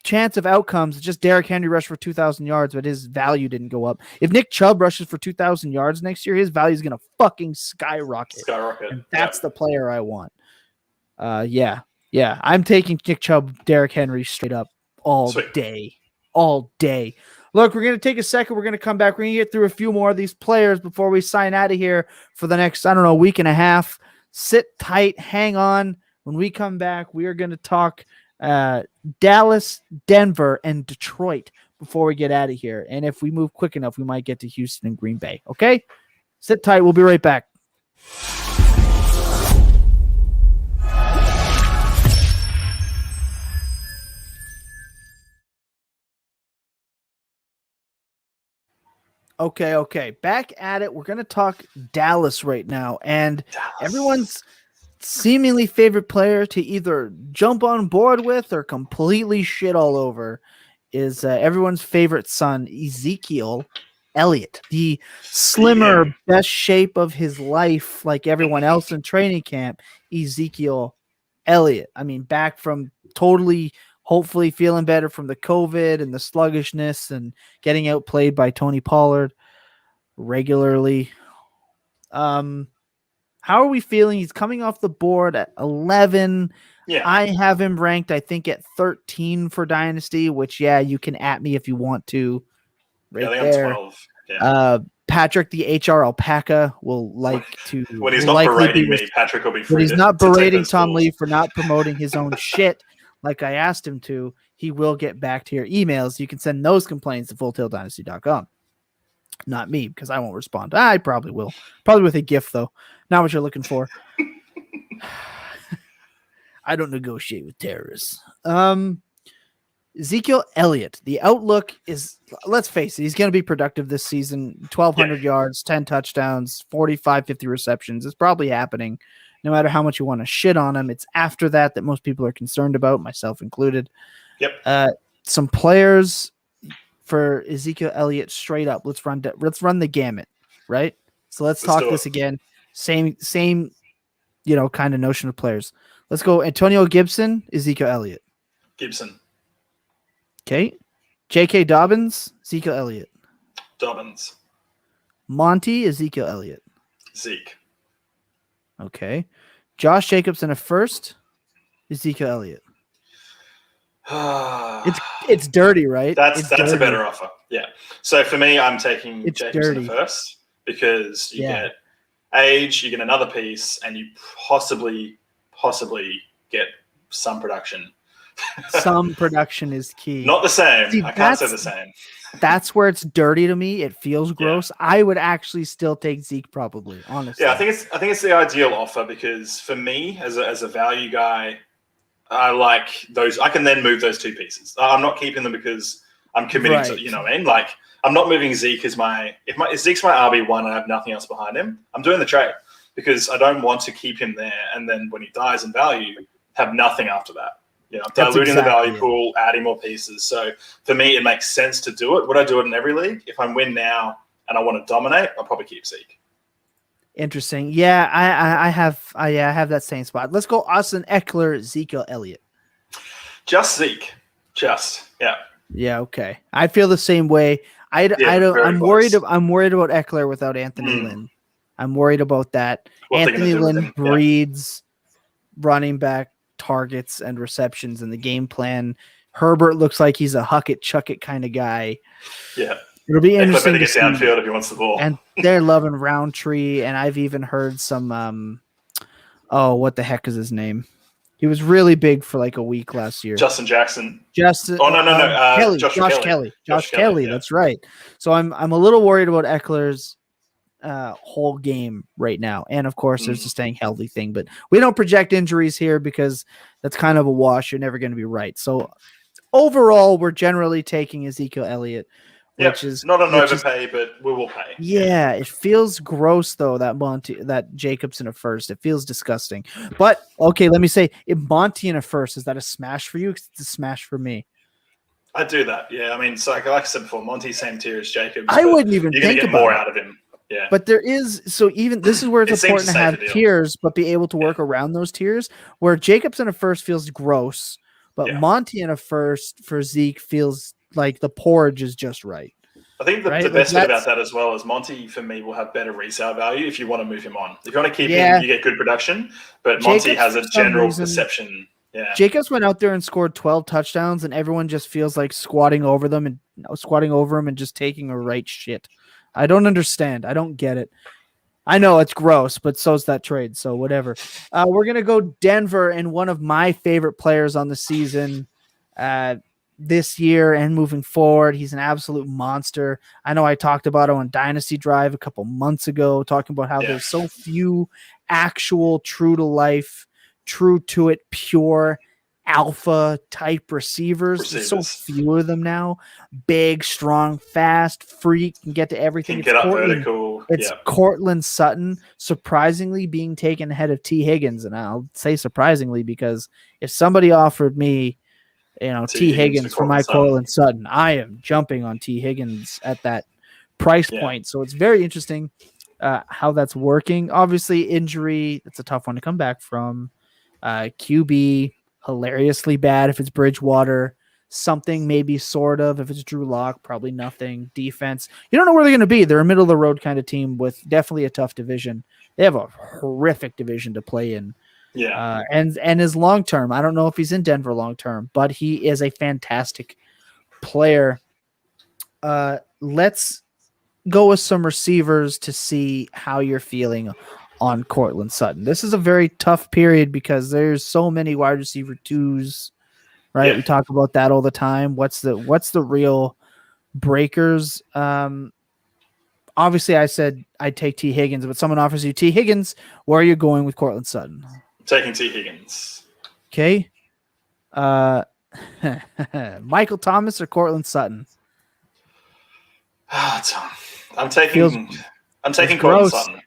chance of outcomes. It's just Derrick Henry rushed for 2,000 yards, but his value didn't go up. If Nick Chubb rushes for 2,000 yards next year, his value is going to fucking skyrocket. And that's the player I want. Yeah. I'm taking Nick Chubb, Derrick Henry straight up all day. Look, we're going to take a second. We're going to come back. We're going to get through a few more of these players before we sign out of here for the next, week and a half. Sit tight. Hang on. When we come back, we are going to talk Dallas, Denver, and Detroit before we get out of here. And if we move quick enough, we might get to Houston and Green Bay. Okay? Sit tight. We'll be right back. Okay. Back at it. We're going to talk Dallas right now. And everyone's seemingly favorite player to either jump on board with or completely shit all over is everyone's favorite son, Ezekiel Elliott, the slimmer, best shape of his life, like everyone else in training camp, Ezekiel Elliott. I mean, back from totally, hopefully feeling better from the COVID and the sluggishness and getting outplayed by Tony Pollard regularly. How are we feeling? He's coming off the board at 11. Yeah. I have him ranked, I think, at 13 for Dynasty, which, you can at me if you want to. Right there. 12. Yeah. Patrick, the HR alpaca, will like to. When he's not berating me, Patrick will be free. When he's not berating Tom Lee for not promoting his own shit like I asked him to, he will get back to your emails. You can send those complaints to fulltaildynasty.com. Not me, because I won't respond. I probably will. Probably with a GIF, though. Not what you're looking for. I don't negotiate with terrorists. Ezekiel Elliott. The outlook is, let's face it, he's going to be productive this season. 1,200 yards, 10 touchdowns, 45, 50 receptions. It's probably happening. No matter how much you want to shit on him, it's after that most people are concerned about, myself included. Yep. Some players for Ezekiel Elliott straight up. Let's run the gamut, right? So let's talk this again. Same, kind of notion of players. Let's go Antonio Gibson, Ezekiel Elliott. Gibson. Okay. J.K. Dobbins, Ezekiel Elliott. Dobbins. Monty, Ezekiel Elliott. Zeke. Okay. Josh Jacobs in a first, Ezekiel Elliott. It's dirty, right? That's a better offer. Yeah. So for me, I'm taking Jacobs in the first because you get age, you get another piece, and you possibly get some production. Some production is key. Not the same. See, I can't say the same. That's where it's dirty to me. It feels gross. Yeah. I would actually still take Zeke probably, honestly. Yeah, I think it's the ideal offer because for me as a value guy, I like those. I can then move those two pieces. I'm not keeping them because I'm committing to, you know what I mean? Like I'm not moving Zeke as if Zeke's my RB1 and I have nothing else behind him, I'm doing the trade because I don't want to keep him there and then when he dies in value, have nothing after that. You know, diluting the value pool, adding more pieces. So for me, it makes sense to do it. Would I do it in every league? If I win now and I want to dominate, I'll probably keep Zeke. Interesting. Yeah, I have that same spot. Let's go Austin Eckler, Ezekiel Elliott. Just Zeke. Yeah. Yeah, okay. I feel the same way. I'm worried about Eckler without Anthony Lynn. I'm worried about that. Anthony Lynn breeds running back targets and receptions in the game plan. Herbert looks like he's a huck it, chuck it kind of guy. Yeah. It'll be Eckler interesting better to get see. downfield if he wants the ball. And they're loving Roundtree, and I've even heard some what the heck is his name? He was really big for like a week last year. Justin Jackson. Justin. Oh no, Kelly. Josh Kelly. Josh Kelly, Kelly. yeah. That's right. So I'm a little worried about Eckler's whole game right now, and of course there's the staying healthy thing. But we don't project injuries here because that's kind of a wash. You're never going to be right. So overall, we're generally taking Ezekiel Elliott. Which is not an overpay, but we will pay. Yeah, it feels gross though that Jacobs in a first. It feels disgusting. But okay, let me say, if Monty in a first, is that a smash for you? It's a smash for me. I'd do that. Yeah, I mean, so like I said before, Monty's same tier as Jacobs. I wouldn't even you're think gonna get about more it. out of him. Yeah, but there is even this is where it's important to have tiers, but be able to work around those tiers. Where Jacobs in a first feels gross, but Monty in a first for Zeke feels like the porridge is just right. I think the best bit about that as well is Monty, for me, will have better resale value if you want to move him on. If you want to keep him, you get good production, but Monty has a general perception. Yeah, Jacobs went out there and scored 12 touchdowns, and everyone just feels like squatting over him and just taking a right shit. I don't understand. I don't get it. I know it's gross, but so's that trade, so whatever. We're going to go Denver, and one of my favorite players on the season this year and moving forward. He's an absolute monster. I know I talked about it on Dynasty Drive a couple months ago, talking about how there's so few actual true to life, true to it, pure alpha type receivers. There's so few of them now. Big, strong, fast, freak, can get to everything. Can get up vertical. It's Cortland Sutton surprisingly being taken ahead of T. Higgins. And I'll say surprisingly because if somebody offered me T. Higgins for my Cortland Sutton, I am jumping on T. Higgins at that price point. So it's very interesting how that's working. Obviously, injury, that's a tough one to come back from. QB, hilariously bad if it's Bridgewater. Something maybe sort of. If it's Drew Lock, probably nothing. Defense, you don't know where they're going to be. They're a middle-of-the-road kind of team with definitely a tough division. They have a horrific division to play in. Yeah. And his long term, I don't know if he's in Denver long term, but he is a fantastic player. Let's go with some receivers to see how you're feeling on Cortland Sutton. This is a very tough period because there's so many wide receiver twos, right? Yeah. We talk about that all the time. What's the real breakers? Obviously I said I'd take T. Higgins, but someone offers you T. Higgins. Where are you going with Cortland Sutton? Taking T. Higgins. Okay. Michael Thomas or Cortland Sutton? I'm taking Cortland Sutton.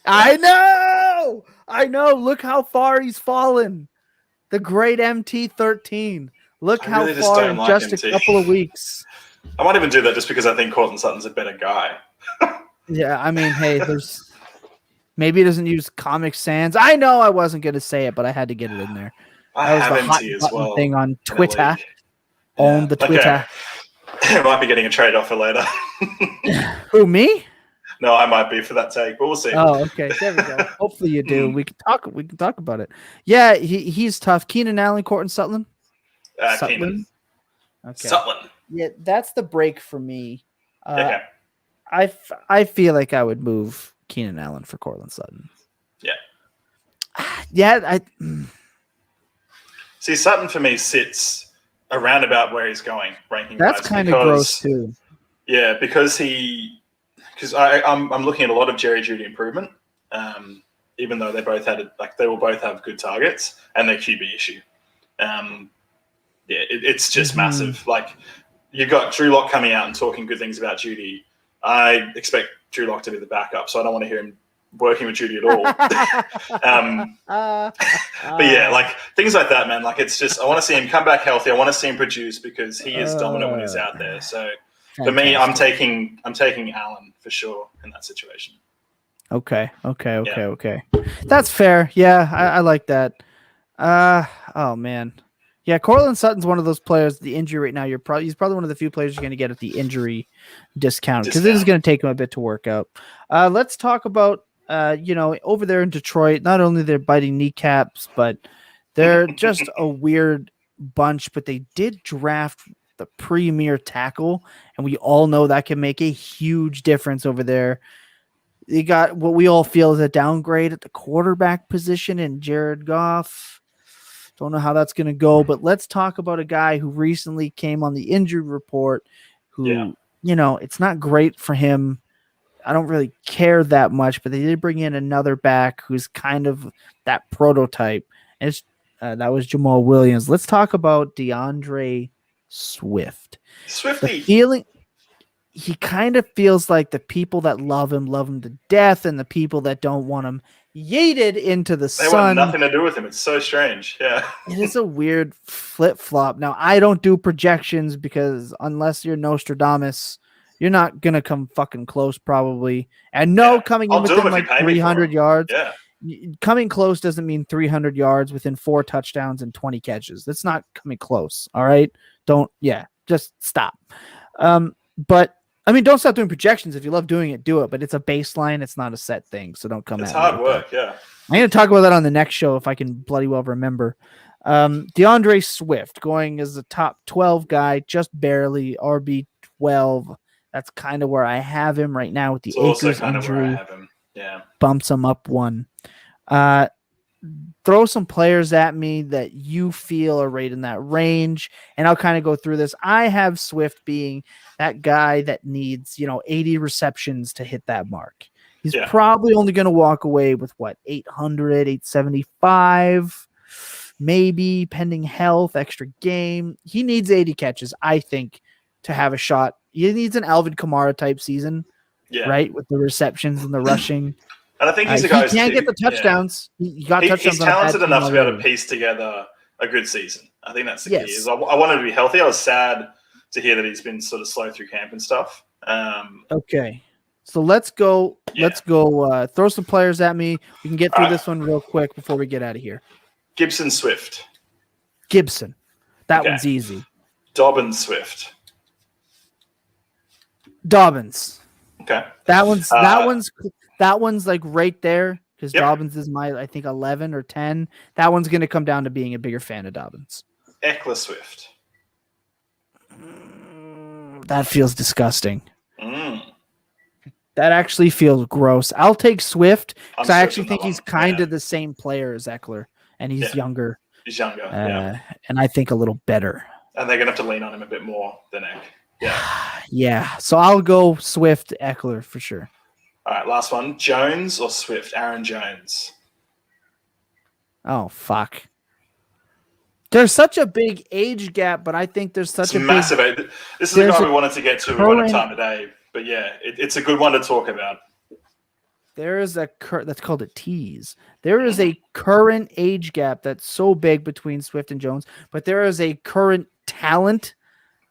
I know. Look how far he's fallen. The great MT13. Look how far in just a couple of weeks. I might even do that just because I think Cortland Sutton's a better guy. Yeah, I mean, hey, maybe he doesn't use Comic Sans. I know I wasn't going to say it, but I had to get it in there. I have MT as well. Thing on Twitter. On the Twitter. I might be getting a trade offer later. Who, me? No, I might be for that take, but we'll see. Oh, okay. There we go. Hopefully you do. We can talk about it. Yeah, he's tough. Keenan Allen, Cortland Sutton. Keenan. Okay. Sutton. Yeah, that's the break for me. Okay. I feel like I would move Keenan Allen for Cortland Sutton. Yeah. Yeah, see, Sutton for me sits around about where he's going, ranking. That's kind of gross too. Yeah, because I'm looking at a lot of Jerry Jeudy improvement, even though they will both have good targets and their QB issue. It's just massive. Like, you've got Drew Lock coming out and talking good things about Jeudy. I expect Drew Lock to be the backup, so I don't want to hear him working with Jeudy at all. But yeah, like things like that, man. Like, it's just, I want to see him come back healthy. I want to see him produce because he is dominant when he's out there. So for me, I'm taking Allen for sure in that situation. Okay. That's fair. Yeah, I like that. Oh man. Yeah, Cortland Sutton's one of those players. The injury right now, he's probably one of the few players you're going to get at the injury discount because it is going to take him a bit to work out. Let's talk about over there in Detroit. Not only they're biting kneecaps, but they're just a weird bunch. But they did draft the premier tackle, and we all know that can make a huge difference over there. You got what we all feel is a downgrade at the quarterback position in Jared Goff. Don't know how that's going to go, but let's talk about a guy who recently came on the injury report who, it's not great for him. I don't really care that much, but they did bring in another back who's kind of that prototype. And it's that was Jamal Williams. Let's talk about DeAndre Swift. Swifty. The feeling he kind of feels like the people that love him to death, and the people that don't want him yeeted into the sun. They want nothing to do with him. It's so strange. Yeah. It is a weird flip-flop. Now, I don't do projections because unless you're Nostradamus, you're not going to come fucking close probably. And coming in within like 300 yards. Yeah. Coming close doesn't mean 300 yards within 4 touchdowns and 20 catches. That's not coming close. All right. Just stop. But I mean, don't stop doing projections. If you love doing it, do it. But it's a baseline. It's not a set thing. So don't come at me. It's hard work. Yeah. I'm going to talk about that on the next show if I can bloody well remember. DeAndre Swift going as the top 12 guy, just barely RB12. That's kind of where I have him right now with the Akers injury. Yeah. Bumps him up one. Throw some players at me that you feel are right in that range, and I'll kind of go through this. I have Swift being that guy that needs, 80 receptions to hit that mark. He's probably only going to walk away with 800, 875, maybe pending health, extra game. He needs 80 catches, I think, to have a shot. He needs an Alvin Kamara type season, right? With the receptions and the rushing. And I think he's a guy who can't get the touchdowns. He got touchdowns. He's talented enough to be able to piece together a good season. I think that's the key. I wanted to be healthy. I was sad to hear that he's been sort of slow through camp and stuff. Okay. So let's go. Yeah. Let's go throw some players at me. We can get through this one real quick before we get out of here. Gibson Swift. Gibson. That one's easy. Dobbins Swift. Dobbins. Okay. That one's like right there because Dobbins is my, I think, 11 or 10. That one's going to come down to being a bigger fan of Dobbins. Eckler Swift. That feels disgusting. That actually feels gross. I'll take Swift because I actually think he's kind of the same player as Eckler, and he's younger. He's younger, and I think a little better. And they're going to have to lean on him a bit more than Eck. Yeah. So I'll go Swift, Eckler for sure. All right, last one. Jones or Swift? Aaron Jones. Oh, fuck. There's such a big age gap, but I think there's such a massive age. This is the guy we wanted to get to one time today. But yeah, it's a good one to talk about. There is that's called a tease. There is a current age gap that's so big between Swift and Jones, but there is a current talent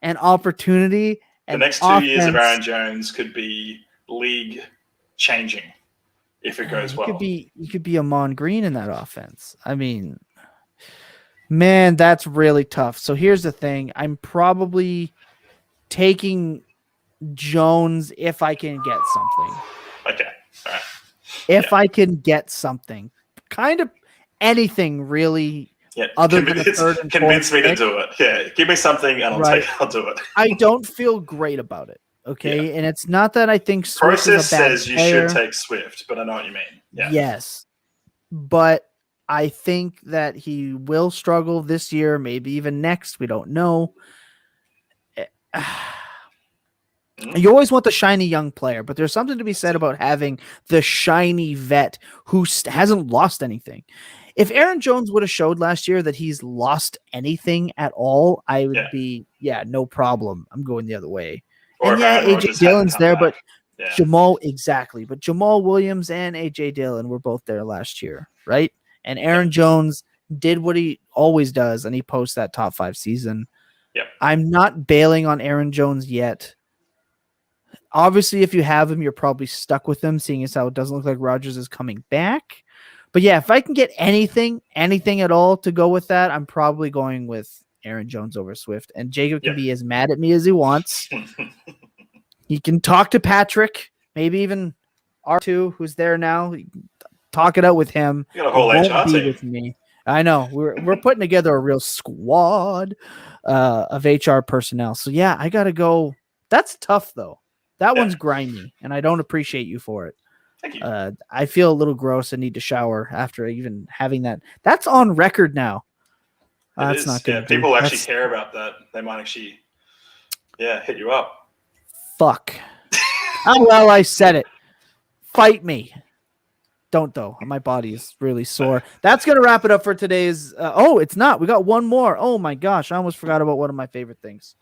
and opportunity. And the next 2 years of Aaron Jones could be league changing if it goes well. You could be Amon Green in that offense. I mean, man, that's really tough. So here's the thing. I'm probably taking Jones if I can get something. Okay. All right. If I can get something. Kind of anything really other than the third and convince me to do it. Yeah. Give me something and I'll do it. I don't feel great about it. Okay, and it's not that I think Swift process is a bad says you player. should take Swift, but I know what you mean. Yeah. Yes, but I think that he will struggle this year, maybe even next. We don't know. You always want the shiny young player, but there's something to be said about having the shiny vet who hasn't lost anything. If Aaron Jones would have showed last year that he's lost anything at all, I would be, no problem. I'm going the other way. Or and AJ Dillon's there, but Jamal Williams and AJ Dillon were both there last year, right? And Aaron Jones did what he always does, and he posts that top 5 season. Yep. I'm not bailing on Aaron Jones yet. Obviously, if you have him, you're probably stuck with him, seeing as how it doesn't look like Rodgers is coming back. But yeah, if I can get anything at all to go with that, I'm probably going with Aaron Jones over Swift. And Jacob can be as mad at me as he wants. He can talk to Patrick, maybe even R2, who's there now. Talk it out with him. You got a whole won't be with me. I know we're putting together a real squad of HR personnel. So yeah, I gotta go. That's tough though. That one's grimy, and I don't appreciate you for it. Thank you. I feel a little gross and need to shower after even having that. That's on record now. That's not good. Yeah, people actually care about that. They might actually, hit you up. Fuck. Oh, well, I said it. Fight me. Don't though. My body is really sore. That's gonna wrap it up for today's. It's not. We got one more. Oh my gosh, I almost forgot about one of my favorite things.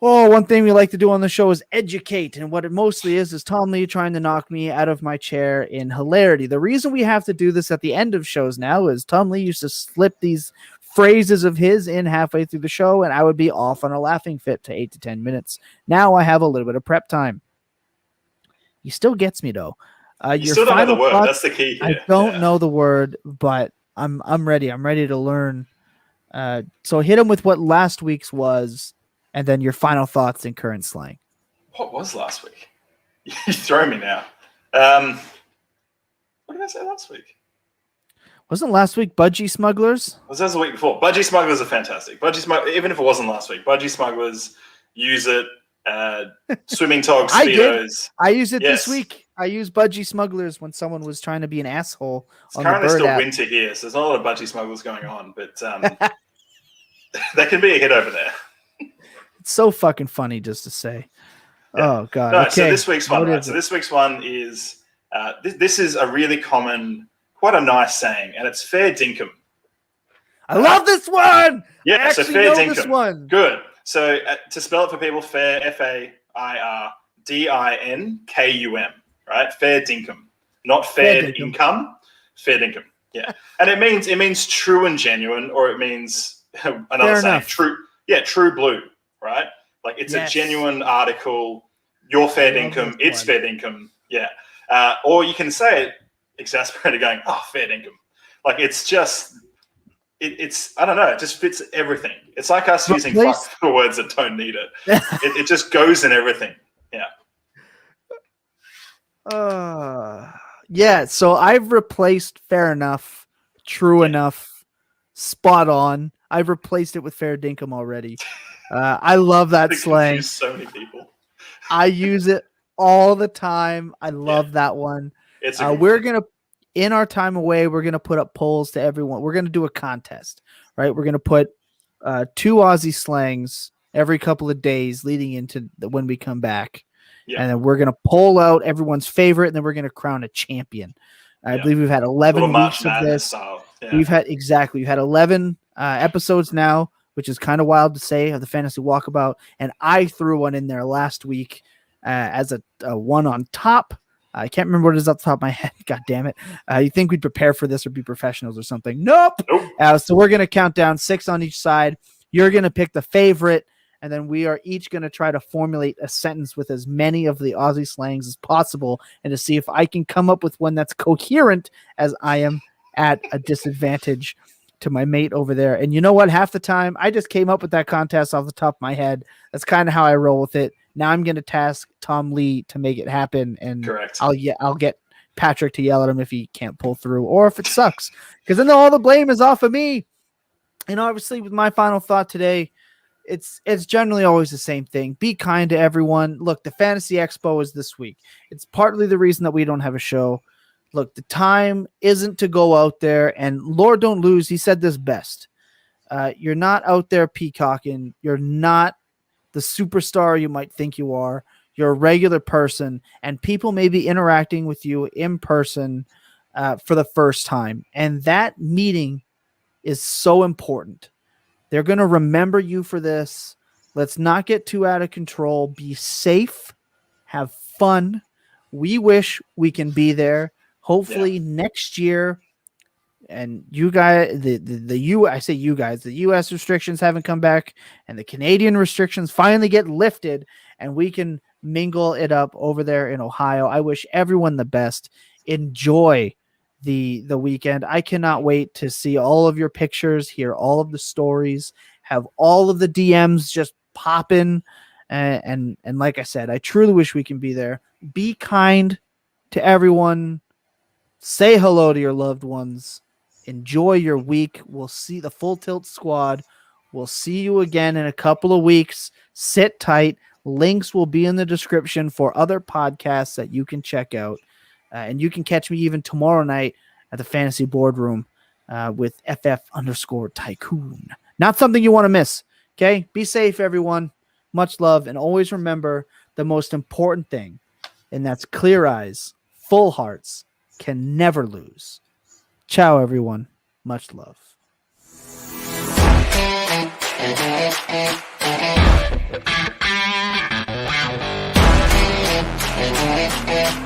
Oh, one thing we like to do on the show is educate, and what it mostly is Tom Lee trying to knock me out of my chair in hilarity. The reason we have to do this at the end of shows now is Tom Lee used to slip these phrases of his in halfway through the show, and I would be off on a laughing fit to 8 to 10 minutes. Now I have a little bit of prep time. He still gets me though. You still don't know the word. That's the key here. I don't know the word, but I'm ready. I'm ready to learn. So hit him with what last week's was, and then your final thoughts in current slang. What was last week? You throw me now. What did I say last week? Wasn't last week Budgie Smugglers? Was that the week before? Budgie Smugglers are fantastic. Even if it wasn't last week, Budgie Smugglers, use it. Swimming togs, speedos. I used it this week. I used Budgie Smugglers when someone was trying to be an asshole. It's currently still winter here, so there's not a lot of Budgie Smugglers going on, but that can be a hit over there. It's so fucking funny just to say. Yeah. Oh god. No, okay. So this week's one. Right? So this week's one is this is a really common, quite a nice saying, and it's fair dinkum. I love this one. Yeah, so fair dinkum. This one. Good. So to spell it for people, fair, FAIRDINKUM, right? Fair dinkum, not fair income. Fair dinkum. Yeah, and it means true and genuine, or it means another saying, true. Yeah, true blue, right? Like it's a genuine article. You're fair dinkum. It's fair dinkum. Yeah, or you can say it exasperated, going, "Oh, fair dinkum." Like it's just. It's I don't know. It just fits everything. It's like us using fuck for words that don't need it. It just goes in everything. Yeah. Yeah. So I've replaced fair enough, true enough, spot on. I've replaced it with fair dinkum already. I love that slang. So many people. I use it all the time. I love that one. It's in our time away, we're going to put up polls to everyone. We're going to do a contest, right? We're going to put 2 Aussie slangs every couple of days leading into when we come back. Yeah. And then we're going to poll out everyone's favorite, and then we're going to crown a champion. I believe we've had 11 weeks of this. Yeah. We've had 11 episodes now, which is kind of wild to say, of the Fantasy Walkabout. And I threw one in there last week as a one on top. I can't remember what it is off the top of my head. God damn it. You think we'd prepare for this or be professionals or something? Nope. So we're going to count down 6 on each side. You're going to pick the favorite, and then we are each going to try to formulate a sentence with as many of the Aussie slangs as possible, and to see if I can come up with one that's coherent, as I am at a disadvantage to my mate over there. And you know what? Half the time, I just came up with that contest off the top of my head. That's kind of how I roll with it. Now I'm going to task Tom Lee to make it happen, and correct. I'll get Patrick to yell at him if he can't pull through or if it sucks, because then all the blame is off of me. And obviously, with my final thought today, it's generally always the same thing. Be kind to everyone. Look, the Fantasy Expo is this week. It's partly the reason that we don't have a show. Look, the time isn't to go out there, and Lord don't lose. He said this best. You're not out there peacocking. You're not the superstar you might think you are. You're a regular person, and people may be interacting with you in person for the first time. And that meeting is so important. They're going to remember you for this. Let's not get too out of control. Be safe. Have fun. We wish we can be there. Hopefully next year. And you guys, the U.S. restrictions haven't come back, and the Canadian restrictions finally get lifted, and we can mingle it up over there in Ohio. I wish everyone the best. Enjoy the weekend. I cannot wait to see all of your pictures, hear all of the stories, have all of the DMs just popping. And like I said, I truly wish we can be there. Be kind to everyone. Say hello to your loved ones. Enjoy your week. We'll see the Full Tilt squad. We'll see you again in a couple of weeks. Sit tight. Links will be in the description for other podcasts that you can check out. And you can catch me even tomorrow night at the Fantasy Boardroom with FF_Tycoon. Not something you want to miss. Okay? Be safe, everyone. Much love. And always remember the most important thing, and that's clear eyes, full hearts, can never lose. Ciao, everyone. Much love. Yeah.